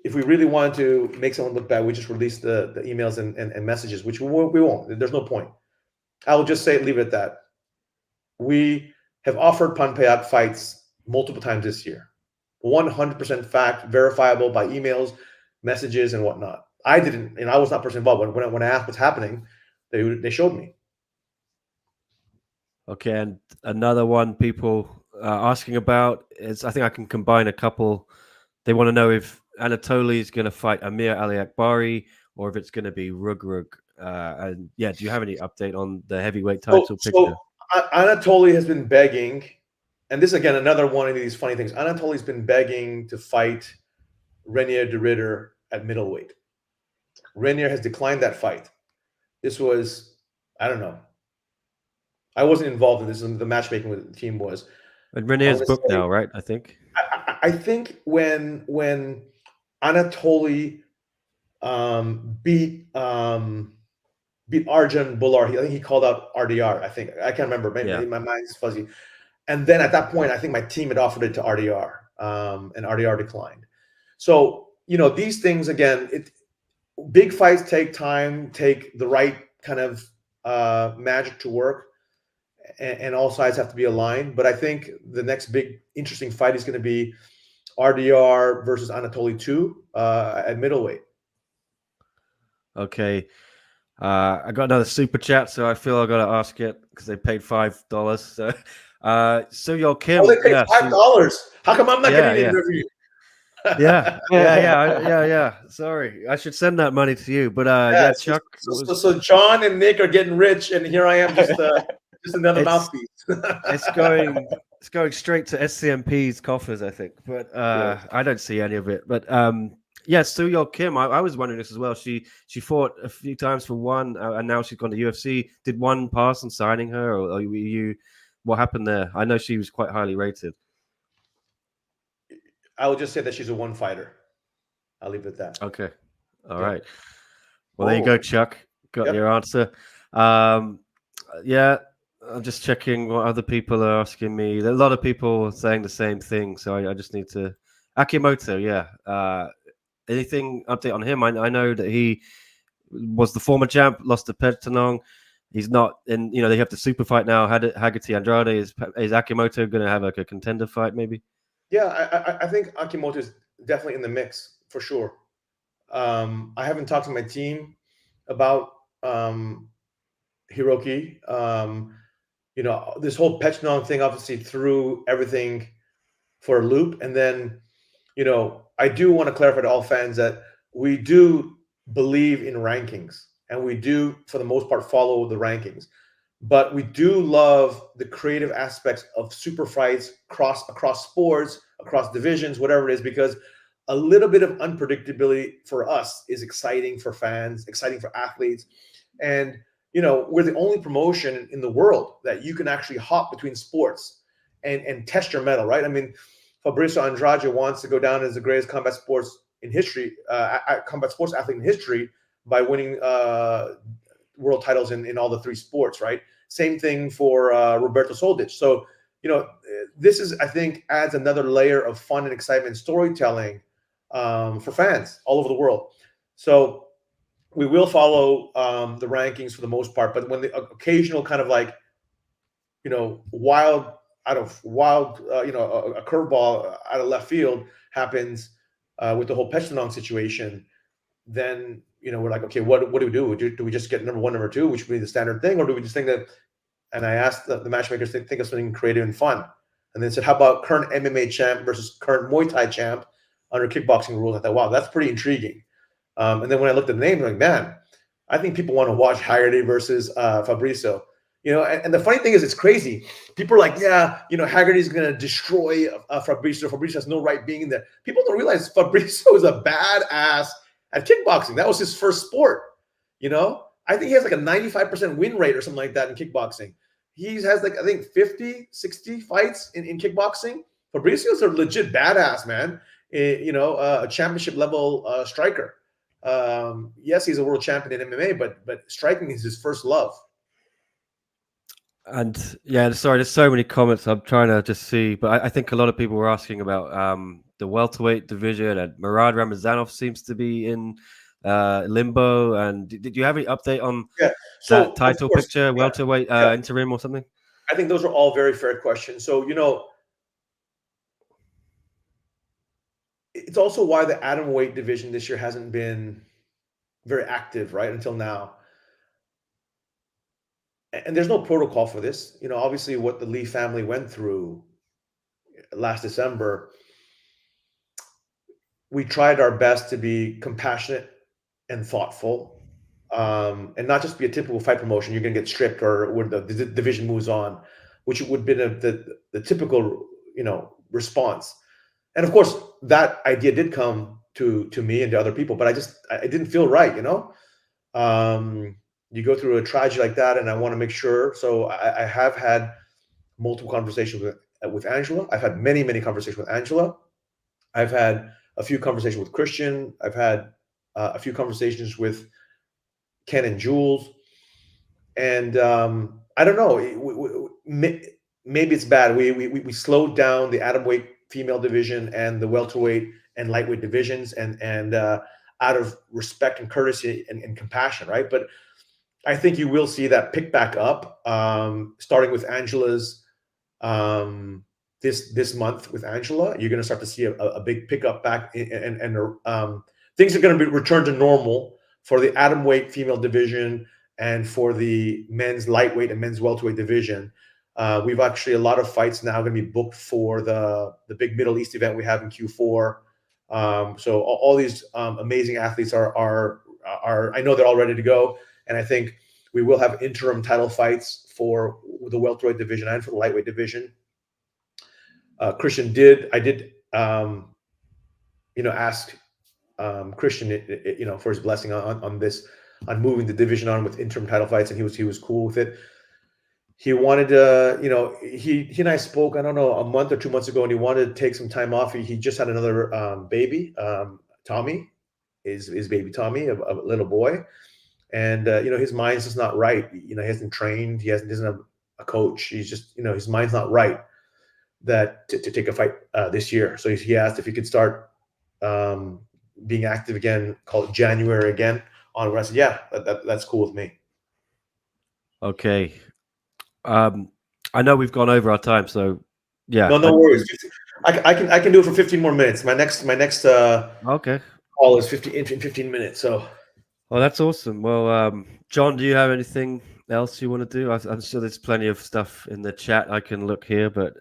If we really wanted to make someone look bad, we just release the emails and messages, which we won't. There's no point. I will just leave it at that. We have offered Panpayak fights multiple times this year. 100% fact, verifiable by emails, messages, and whatnot. I didn't, and I was not personally involved. When I asked what's happening, they showed me.
Okay, and another one people are asking about is, I think I can combine a couple. They want to know if Anatoly is going to fight Amir Ali Akbari or if it's going to be Rug. And yeah, do you have any update on the heavyweight title picture?
So Anatoly has been begging, and this is again another one of these funny things. Anatoly's been begging to fight Renier de Ridder at middleweight. Renier has declined that fight. This was, I don't know. I wasn't involved in this. The matchmaking with the team was.
And Renier's booked now, right? I think.
I think when Anatoly beat Arjan Bular, I think he called out RDR. I think, I can't remember. Maybe my mind's fuzzy. And then at that point, I think my team had offered it to RDR, and RDR declined. So these things again. Big fights take time, take the right kind of magic to work, and all sides have to be aligned. But I think the next big interesting fight is going to be RDR versus Anatoly 2 at middleweight.
Okay. I got another super chat, so I feel I got to ask it because they paid $5. So your Kim,
they paid $5. How come I'm not getting any revenue?
Yeah. Sorry, I should send that money to you. But Chuck.
So John and Nick are getting rich, and here I am, just another mouthpiece.
It's going straight to SCMP's coffers, I think. But I don't see any of it. But Soo-Yeol Kim, I was wondering this as well. She fought a few times for ONE, and now she's gone to UFC. Did ONE pass on signing her, or you? What happened there? I know she was quite highly rated.
I would just say that she's a ONE fighter. I'll leave it at that.
Okay. All right. Well, there you go, Chuck. Got your answer. I'm just checking what other people are asking me. A lot of people are saying the same thing, so I just need to. Akimoto, anything update on him? I know that he was the former champ, lost to Pettenong. He's not in. They have the super fight now. Haggerty Andrade. Is Akimoto going to have a contender fight? Maybe.
Yeah, I think Akimoto is definitely in the mix for sure. I haven't talked to my team about Hiroki. This whole Petchnong thing obviously threw everything for a loop. And then, I do want to clarify to all fans that we do believe in rankings, and we do, for the most part, follow the rankings. But we do love the creative aspects of super fights across sports, across divisions, whatever it is, because a little bit of unpredictability for us is exciting for fans, exciting for athletes. And, we're the only promotion in the world that you can actually hop between sports and test your mettle, right? I mean, Fabrizio Andrade wants to go down as the greatest combat sports athlete in history by winning world titles in all the three sports, right? Same thing for Roberto Soldic. So, this is, I think, adds another layer of fun and excitement and storytelling for fans all over the world. So we will follow the rankings for the most part, but when the occasional kind of like, wild, a curveball out of left field happens with the whole Petchnong situation, then we're like, okay, what do we do? Do we just get number one, number two, which would be the standard thing, or do we just think that? And I asked the matchmakers to think of something creative and fun, and then said, how about current MMA champ versus current Muay Thai champ under kickboxing rules? I thought, wow, that's pretty intriguing. And then when I looked at the names, I'm like, man, I think people want to watch Haggerty versus Fabrizio. And the funny thing is, it's crazy. People are like, Haggerty's going to destroy Fabrizio. Fabrizio has no right being in there. People don't realize Fabrizio is a badass at kickboxing. That was his first sport. I think he has like a 95% win rate or something like that in kickboxing. He has like, I think 50, 60 fights in kickboxing. Fabrizio's a legit badass, man. A championship level striker. Yes, he's a world champion in MMA, but striking is his first love.
And yeah, sorry, there's so many comments. I'm trying to just see, but I think a lot of people were asking about the welterweight division, and Murad Ramazanov seems to be in limbo. And did you have any update on
Yeah.
that
So of
title
course,
picture,
yeah,
welterweight
yeah.
interim or something?
I think those are all very fair questions. So, it's also why the atom weight division this year hasn't been very active, right, until now. And there's no protocol for this. Obviously, what the Lee family went through last December, we tried our best to be compassionate and thoughtful, and not just be a typical fight promotion. You're going to get stripped, or when the division moves on, which would have been the typical, response. And of course, that idea did come to me and to other people, but I didn't feel right. You go through a tragedy like that, and I want to make sure. So I have had multiple conversations with Angela. I've had many conversations with Angela. I've had a few conversations with Christian. I've had a few conversations with Ken and Jules. And I don't know. Maybe it's bad. We slowed down the atomweight female division and the welterweight and lightweight divisions, and out of respect and courtesy and compassion, right? But I think you will see that pick back up, starting with Angela's this month with Angela. You're going to start to see a big pickup back, and things are going to be returned to normal for the atom weight female division and for the men's lightweight and men's welterweight division. We've actually a lot of fights now going to be booked for the big Middle East event we have in Q4. So all these amazing athletes are I know they're all ready to go, and I think we will have interim title fights for the welterweight division and for the lightweight division. Christian I did ask Christian for his blessing on this, on moving the division on with interim title fights, and he was cool with it. He wanted to, he and I spoke, I don't know, a month or 2 months ago, and he wanted to take some time off. He just had another baby, Tommy, his baby Tommy, a little boy. And his mind's just not right. He hasn't trained. He doesn't have a coach. He's just, his mind's not right that to take a fight this year. So he asked if he could start being active again, call it January again on. I said, yeah, that's cool with me.
Okay. I know we've gone over our time, so yeah.
No worries. I can do it for 15 more minutes. My next
Okay.
call is 15 minutes. So.
Well, that's awesome. Well, John, do you have anything else you want to do? I'm sure there's plenty of stuff in the chat I can look here, but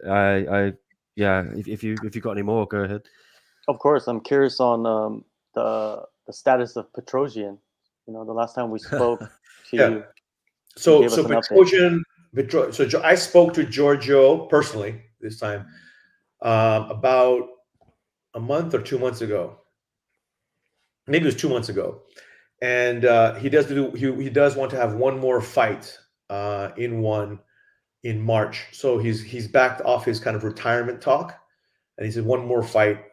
yeah, if you've got any more, go ahead.
Of course, I'm curious on the status of Petrosian. The last time we spoke to
Yeah.
you.
So
gave us an
Petrosian, so I spoke to Giorgio personally this time about a month or 2 months ago. Maybe it was 2 months ago, and he does want to have one more fight in March. So he's backed off his kind of retirement talk, and he said one more fight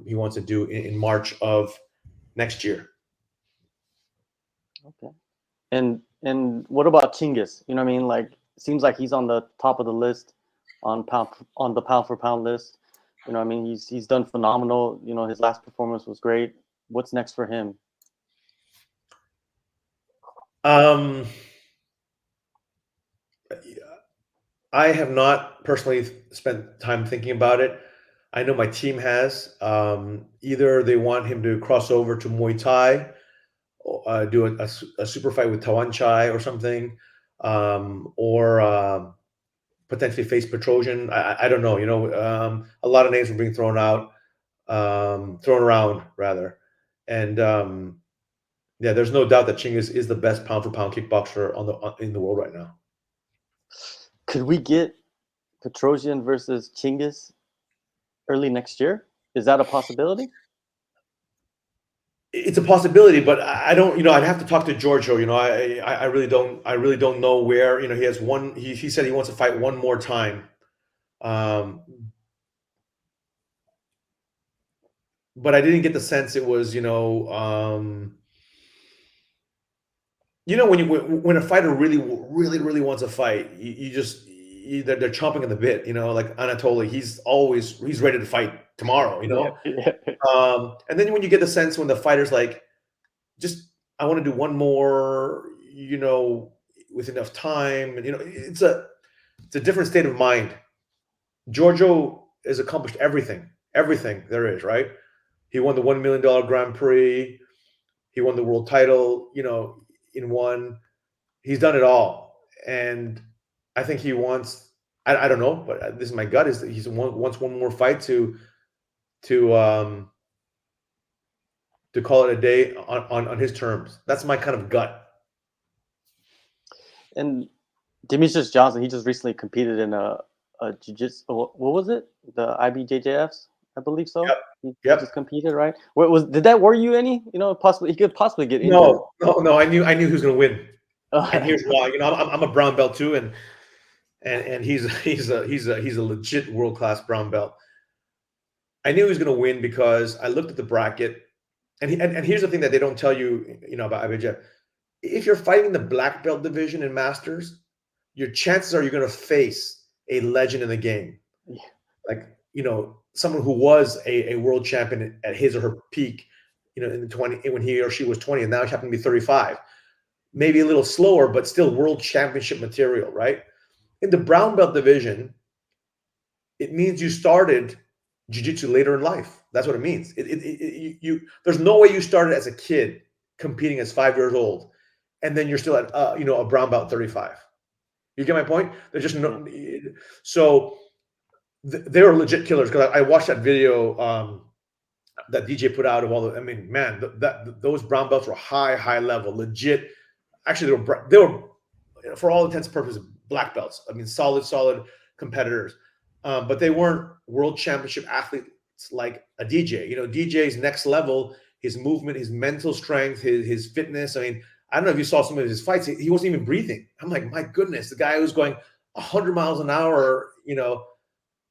he wants to do in March of next year.
Okay. And what about Chinggis? You know what I mean? Like, it seems like he's on the top of the list on the pound for pound list. You know what I mean? He's done phenomenal. His last performance was great. What's next for him?
I have not personally spent time thinking about it. I know my team has. Either they want him to cross over to Muay Thai, do a super fight with Tawan Chai or something, or potentially face Petrosian. I don't know. A lot of names were being thrown around rather, and yeah, there's no doubt that Chinggis is the best pound for pound kickboxer in the world right now.
Could we get Petrosian versus Chinggis early next year? Is that a possibility?
It's a possibility, but I don't. I'd have to talk to Giorgio. I really don't. I really don't know where. He has one. He said he wants to fight one more time. But I didn't get the sense it was. You know, when a fighter really wants a fight, they're chomping at the bit. You know, like Anatoly, he's ready to fight tomorrow. You
Yeah,
know,
yeah.
and then when you get the sense when the fighter's like, just I want to do one more, you know, with enough time, and you know, it's a different state of mind. Giorgio has accomplished everything there is. Right? He won the $1 million Grand Prix. He won the world title. You know, in one. He's done it all, and I think he wants. I don't know, but this is my gut: is that wants one more fight to um, to call it a day on his terms. That's my kind of gut.
And Demetrius Johnson, he just recently competed in a jiu-jitsu. What was it? The IBJJFs, I believe so.
Yep.
He just competed, right? Did that worry you any? You know, possibly he could possibly get injured.
No. I knew he was going to win,
Oh,
and here's why. You know, I'm a brown belt too, and he's a legit world class brown belt. I knew he was going to win because I looked at the bracket, and here's the thing that they don't tell you, you know, about IBJJF. If you're fighting the black belt division in Masters, your chances are you're going to face a legend in the game, like, you know, someone who was a world champion at his or her peak, you know, in the 20 when he or she was 20, and now he happened to be 35, maybe a little slower, but still world championship material, right? In the brown belt division, it means you started jiu-jitsu later in life. That's what it means. There's no way you started as a kid competing as 5 years old, and then you're still at you know, a brown belt 35. You get my point? There's just no. So they were legit killers, because I watched that video that DJ put out of all the. I mean, man, those brown belts were high level, legit. Actually, they were for all intents and purposes black belts. I mean, solid competitors, but they weren't world championship athletes like a DJ. You know, DJ's next level, his movement, his mental strength, his fitness. I mean, I don't know if you saw some of his fights. He wasn't even breathing. I'm like, my goodness, the guy was going 100 miles an hour, you know,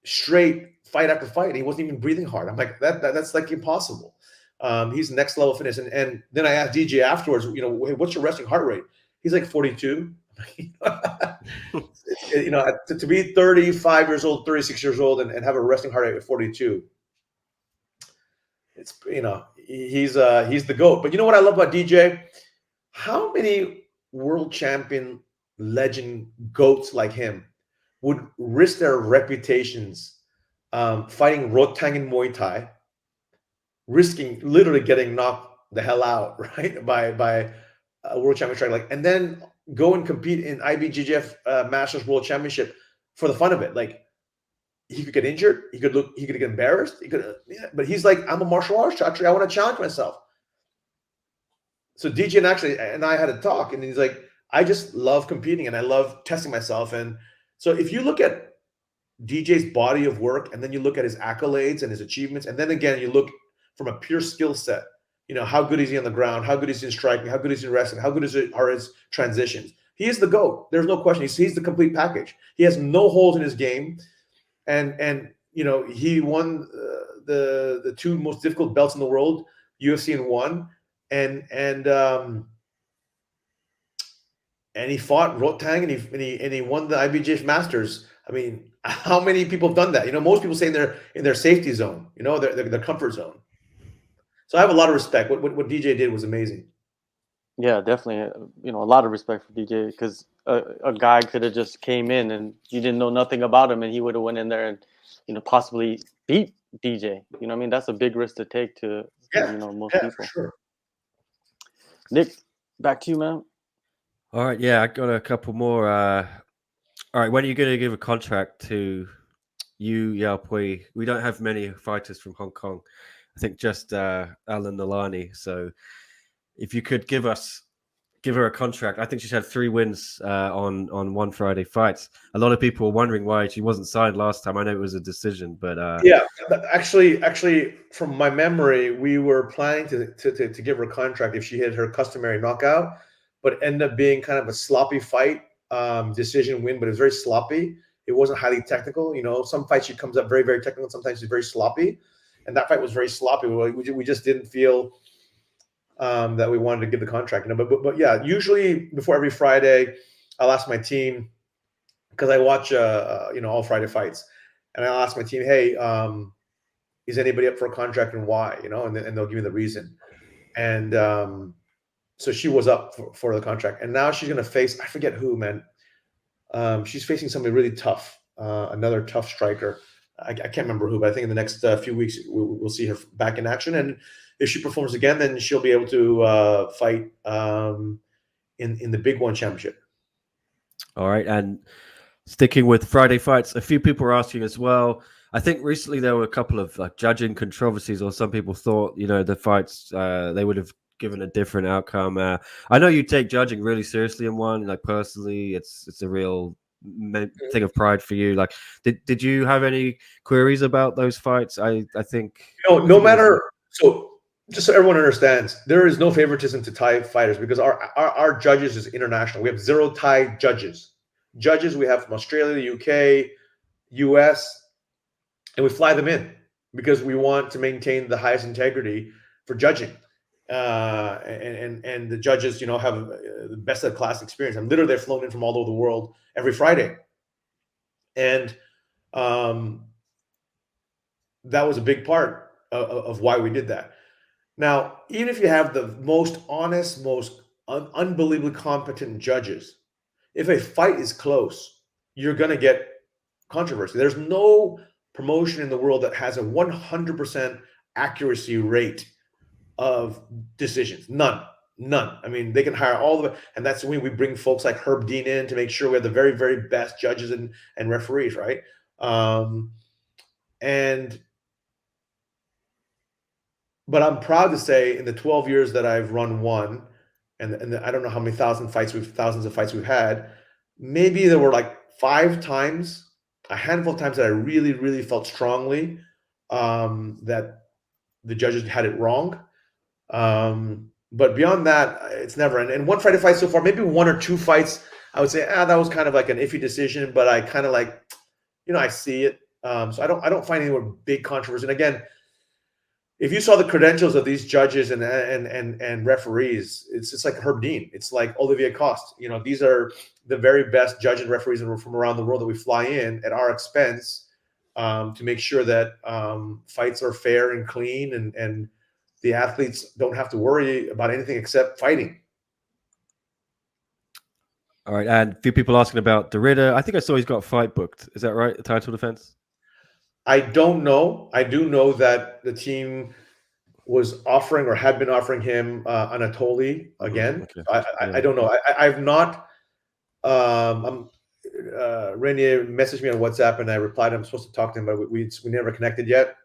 straight fight after fight. He wasn't even breathing hard. I'm like, that's like impossible. He's next level fitness. And then I asked DJ afterwards, you know, hey, what's your resting heart rate? He's like 42. You know, to be 35 years old, 36 years old, and have a resting heart rate of 42. It's, you know, he's the GOAT. But you know what I love about DJ? How many world champion legend GOATs like him would risk their reputations fighting Rodtang in Muay Thai, risking literally getting knocked the hell out, right, by a world championship, like, and then go and compete in IBJJF Masters World Championship for the fun of it. Like, he could get injured, he could get embarrassed, but he's like, I'm a martial arts Chatri, I want to challenge myself. So DJ and I had a talk, and he's like, I just love competing and I love testing myself. And so if you look at DJ's body of work, and then you look at his accolades and his achievements, and then again you look from a pure skill set, you know, how good is he on the ground, how good is he in striking, how good is he in wrestling, how good are his transitions. He is the GOAT. There's no question. He's the complete package. He has no holes in his game, and you know, he won the two most difficult belts in the world, UFC and one, and he fought Rodtang, and he won the IBJJF Masters. I mean, how many people have done that? You know, most people say in their safety zone, you know, their comfort zone. So I have a lot of respect. What DJ did was amazing.
Yeah, definitely. You know, a lot of respect for DJ, because a guy could have just came in and you didn't know nothing about him, and he would have went in there and, you know, possibly beat DJ. You know what I mean? That's a big risk to take to, you know, most people.
For sure.
Nick, back to you, man.
All right, yeah, I got a couple more. All right, when are you going to give a contract to Yao Pui? We don't have many fighters from Hong Kong. I think just Alan Nalani. So if you could give her a contract. I think she's had 3 wins on one Friday fights. A lot of people were wondering why she wasn't signed last time. I know it was a decision, but
yeah, actually, from my memory, we were planning to give her a contract if she hit her customary knockout, but it ended up being kind of a sloppy fight, decision win, but it was very sloppy. It wasn't highly technical. You know, some fights she comes up very technical, sometimes she's very sloppy, and that fight was very sloppy. We just didn't feel that we wanted to give the contract. But yeah, usually before every Friday, I'll ask my team, because I watch all Friday fights, and I'll ask my team, hey, is anybody up for a contract and why? And they'll give me the reason. And so she was up for the contract, and now she's going to face, I forget who, man. She's facing somebody really tough, another tough striker. I can't remember who, but I think in the next few weeks we'll see her back in action. And if she performs again, then she'll be able to fight in the Big One Championship.
All right, and sticking with Friday fights, a few people were asking as well. I think recently there were a couple of judging controversies, or some people thought, the fights they would have given a different outcome. I know you take judging really seriously in one. Like personally, it's a real thing of pride for you. Like, did you have any queries about those fights? I think
no matter. So just so everyone understands, there is no favoritism to Thai fighters, because our judges is international. We have 0 Thai judges. Judges we have from Australia, the UK, US, and we fly them in because we want to maintain the highest integrity for judging. And the judges, have the best of class experience. And literally, they're flown in from all over the world every Friday. And that was a big part of why we did that. Now, even if you have the most honest, most unbelievably competent judges, if a fight is close, you're going to get controversy. There's no promotion in the world that has a 100% accuracy rate of decisions. None. I mean, they can hire all the way, and that's when we bring folks like Herb Dean in to make sure we have the very, very best judges and referees, right? But I'm proud to say, in the 12 years that I've run one, and I don't know how many thousands of fights we've had, maybe there were like 5 times, a handful of times, that I really, really felt strongly that the judges had it wrong. But beyond that, it's never. And one Friday fight so far, maybe 1 or 2 fights, I would say, that was kind of like an iffy decision, but I kind of like, I see it. So I don't find any more big controversy. And again, if you saw the credentials of these judges and referees, it's just like Herb Dean. It's like Olivier Coste. These are the very best judges and referees from around the world that we fly in at our expense to make sure that fights are fair and clean, and the athletes don't have to worry about anything except fighting.
All right, and a few people asking about Derrida. I think I saw he's got a fight booked. Is that right? A title defense?
I don't know. I do know that the team was offering, or had been offering him, Anatoly again.
Okay.
I don't know. I've not. Renier messaged me on WhatsApp, and I replied, I'm supposed to talk to him, but we never connected yet.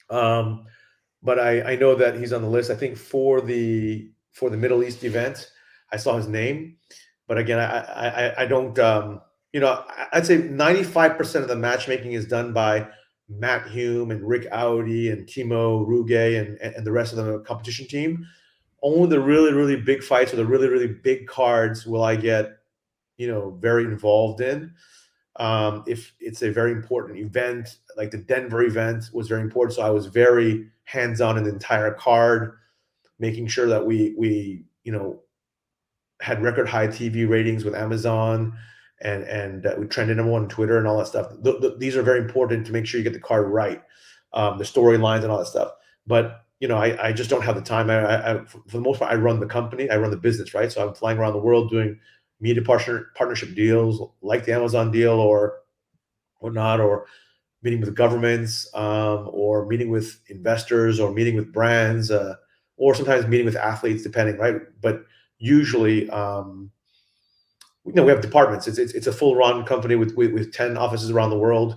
But I know that he's on the list. I think for the Middle East event, I saw his name. But again, I don't. I'd say 95% of the matchmaking is done by Matt Hume and Rick Audi and Timo Ruge and the rest of the competition team. Only the really, really big fights or the really, really big cards will I get, very involved in. If it's a very important event, like the Denver event was very important, so I was very hands-on in the entire card, making sure that we had record high TV ratings with Amazon, and we trended #1 on Twitter and all that stuff. These are very important to make sure you get the card right, the storylines and all that stuff. But I just don't have the time. I for the most part, I run the company, I run the business, right? So I'm flying around the world doing media partnership deals, like the Amazon deal or whatnot, or meeting with governments, or meeting with investors, or meeting with brands, or sometimes meeting with athletes, depending, right? But usually, we have departments. It's a full run company with 10 offices around the world,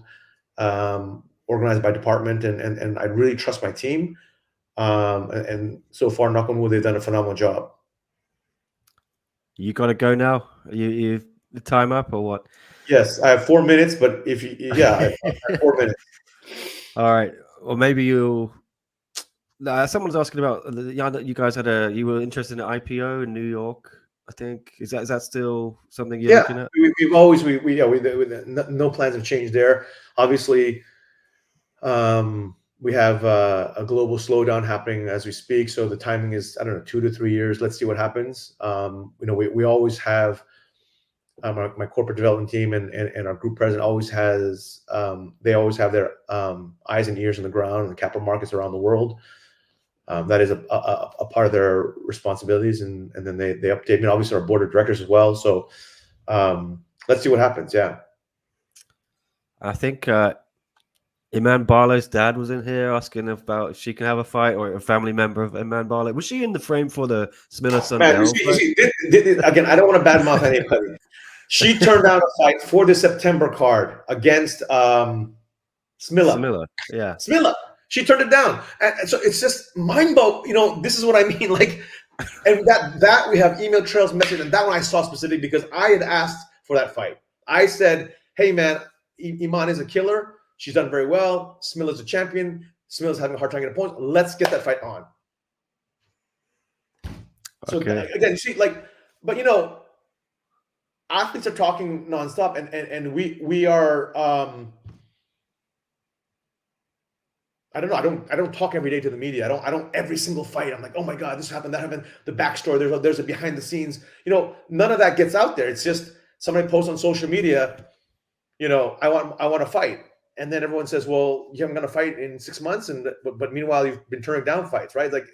organized by department, and I really trust my team. And so far, knock on wood, they've done a phenomenal job.
You got to go now. You the time up or what?
Yes, I have 4 minutes, but I have 4 minutes.
All right. Well, maybe you. Someone's asking about you guys you were interested in an IPO in New York. I think is that still something you're looking at?
We've always no plans have changed there. Obviously, we have a global slowdown happening as we speak. So the timing is, I don't know, 2 to 3 years. Let's see what happens. We always have my corporate development team and our group president always has, they always have their eyes and ears on the ground in the capital markets around the world. That is a part of their responsibilities. And then they update me, obviously our board of directors as well. So let's see what happens. Yeah.
I think Iman Barlow's dad was in here asking about if she can have a fight, or a family member of Iman Barlow. Was she in the frame for the Smiller Sundell?
Again, I don't want to badmouth anybody. She turned down a fight for the September card against Smiller.
Yeah.
Smiller. She turned it down. And so it's just mind-boggling. This is what I mean. Like, and that we have email trails, message, and that one I saw specifically because I had asked for that fight. I said, hey, man, Iman is a killer. She's done very well. Smiller's a champion. Smiller's having a hard time getting opponents. Let's get that fight on. So again, you see, but athletes are talking nonstop, and we are. I don't know. I don't talk every day to the media. I don't every single fight. I'm like, oh my God, this happened, that happened. The backstory. There's a behind the scenes. None of that gets out there. It's just somebody posts on social media. I want to fight. And then everyone says, well, you haven't got to fight in 6 months. But meanwhile, you've been turning down fights, right? Like,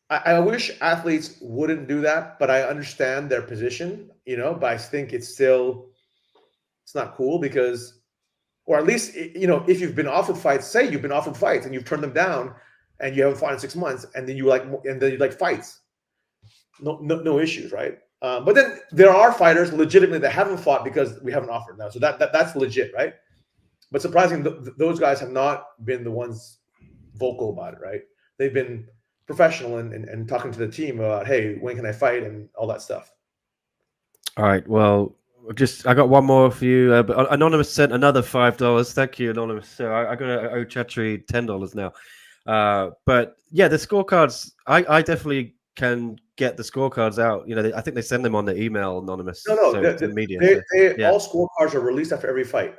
I wish athletes wouldn't do that, but I understand their position, but I think it's not cool because, or at least, if you've been offered fights, say you've been offered fights and you've turned them down and you haven't fought in 6 months and then you like fights. No issues, right? But then there are fighters legitimately that haven't fought because we haven't offered now. So that's legit, right? But surprisingly, those guys have not been the ones vocal about it, right? They've been professional and talking to the team about, hey, when can I fight and all that stuff.
All right. Well, I got one more for you. But Anonymous sent another $5. Thank you, Anonymous. So I got to owe Chatri $10 now. But yeah, the scorecards, I definitely can get the scorecards out. I think they send them on the email, Anonymous.
No,
the media.
All scorecards are released after every fight.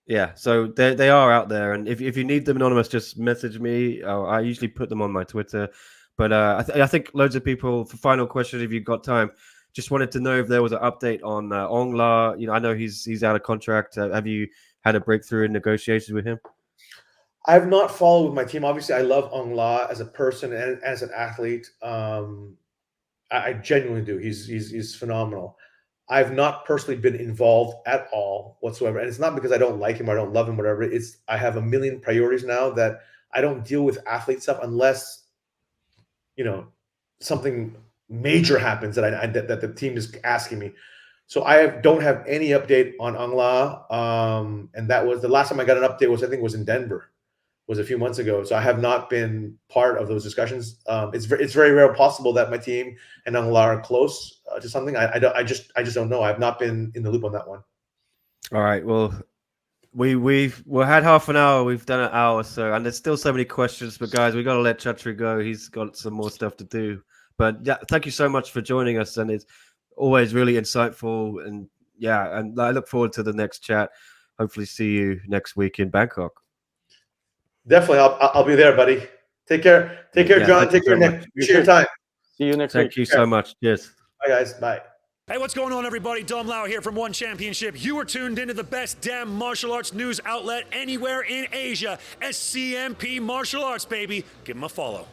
Yeah, so they are out there, and if you need them, Anonymous, just message me. I usually put them on my Twitter. But I think loads of people, for final question, if you've got time, just wanted to know if there was an update on Ong La. I know he's out of contract. Have you had a breakthrough in negotiations with him?
I have not followed with my team. Obviously, I love Ong La as a person and as an athlete. I genuinely do. He's phenomenal. I've not personally been involved at all whatsoever. And it's not because I don't like him or I don't love him, whatever. I have a million priorities now that I don't deal with athlete stuff unless, something major happens that the team is asking me. So I don't have any update on Ong La. And that was the last time I got an update was in Denver. Was a few months ago. So I have not been part of those discussions. It's very rare possible that my team and Ong La are close to something. I just don't know. I've not been in the loop on that one.
All right. Well, we've had half an hour. We've done an hour, and there's still so many questions. But guys, we got to let Chatri go. He's got some more stuff to do. But yeah, thank you so much for joining us, and it's always really insightful. And yeah, and I look forward to the next chat. Hopefully, see you next week in Bangkok.
Definitely, I'll be there, buddy. Take care. Take care, John. Take care, Nick. Appreciate your time.
See you next week.
Thank you so much. Cheers.
Bye, guys. Bye.
Hey, what's going on, everybody? Dom Lau here from One Championship. You are tuned into the best damn martial arts news outlet anywhere in Asia. SCMP Martial Arts, baby. Give them a follow.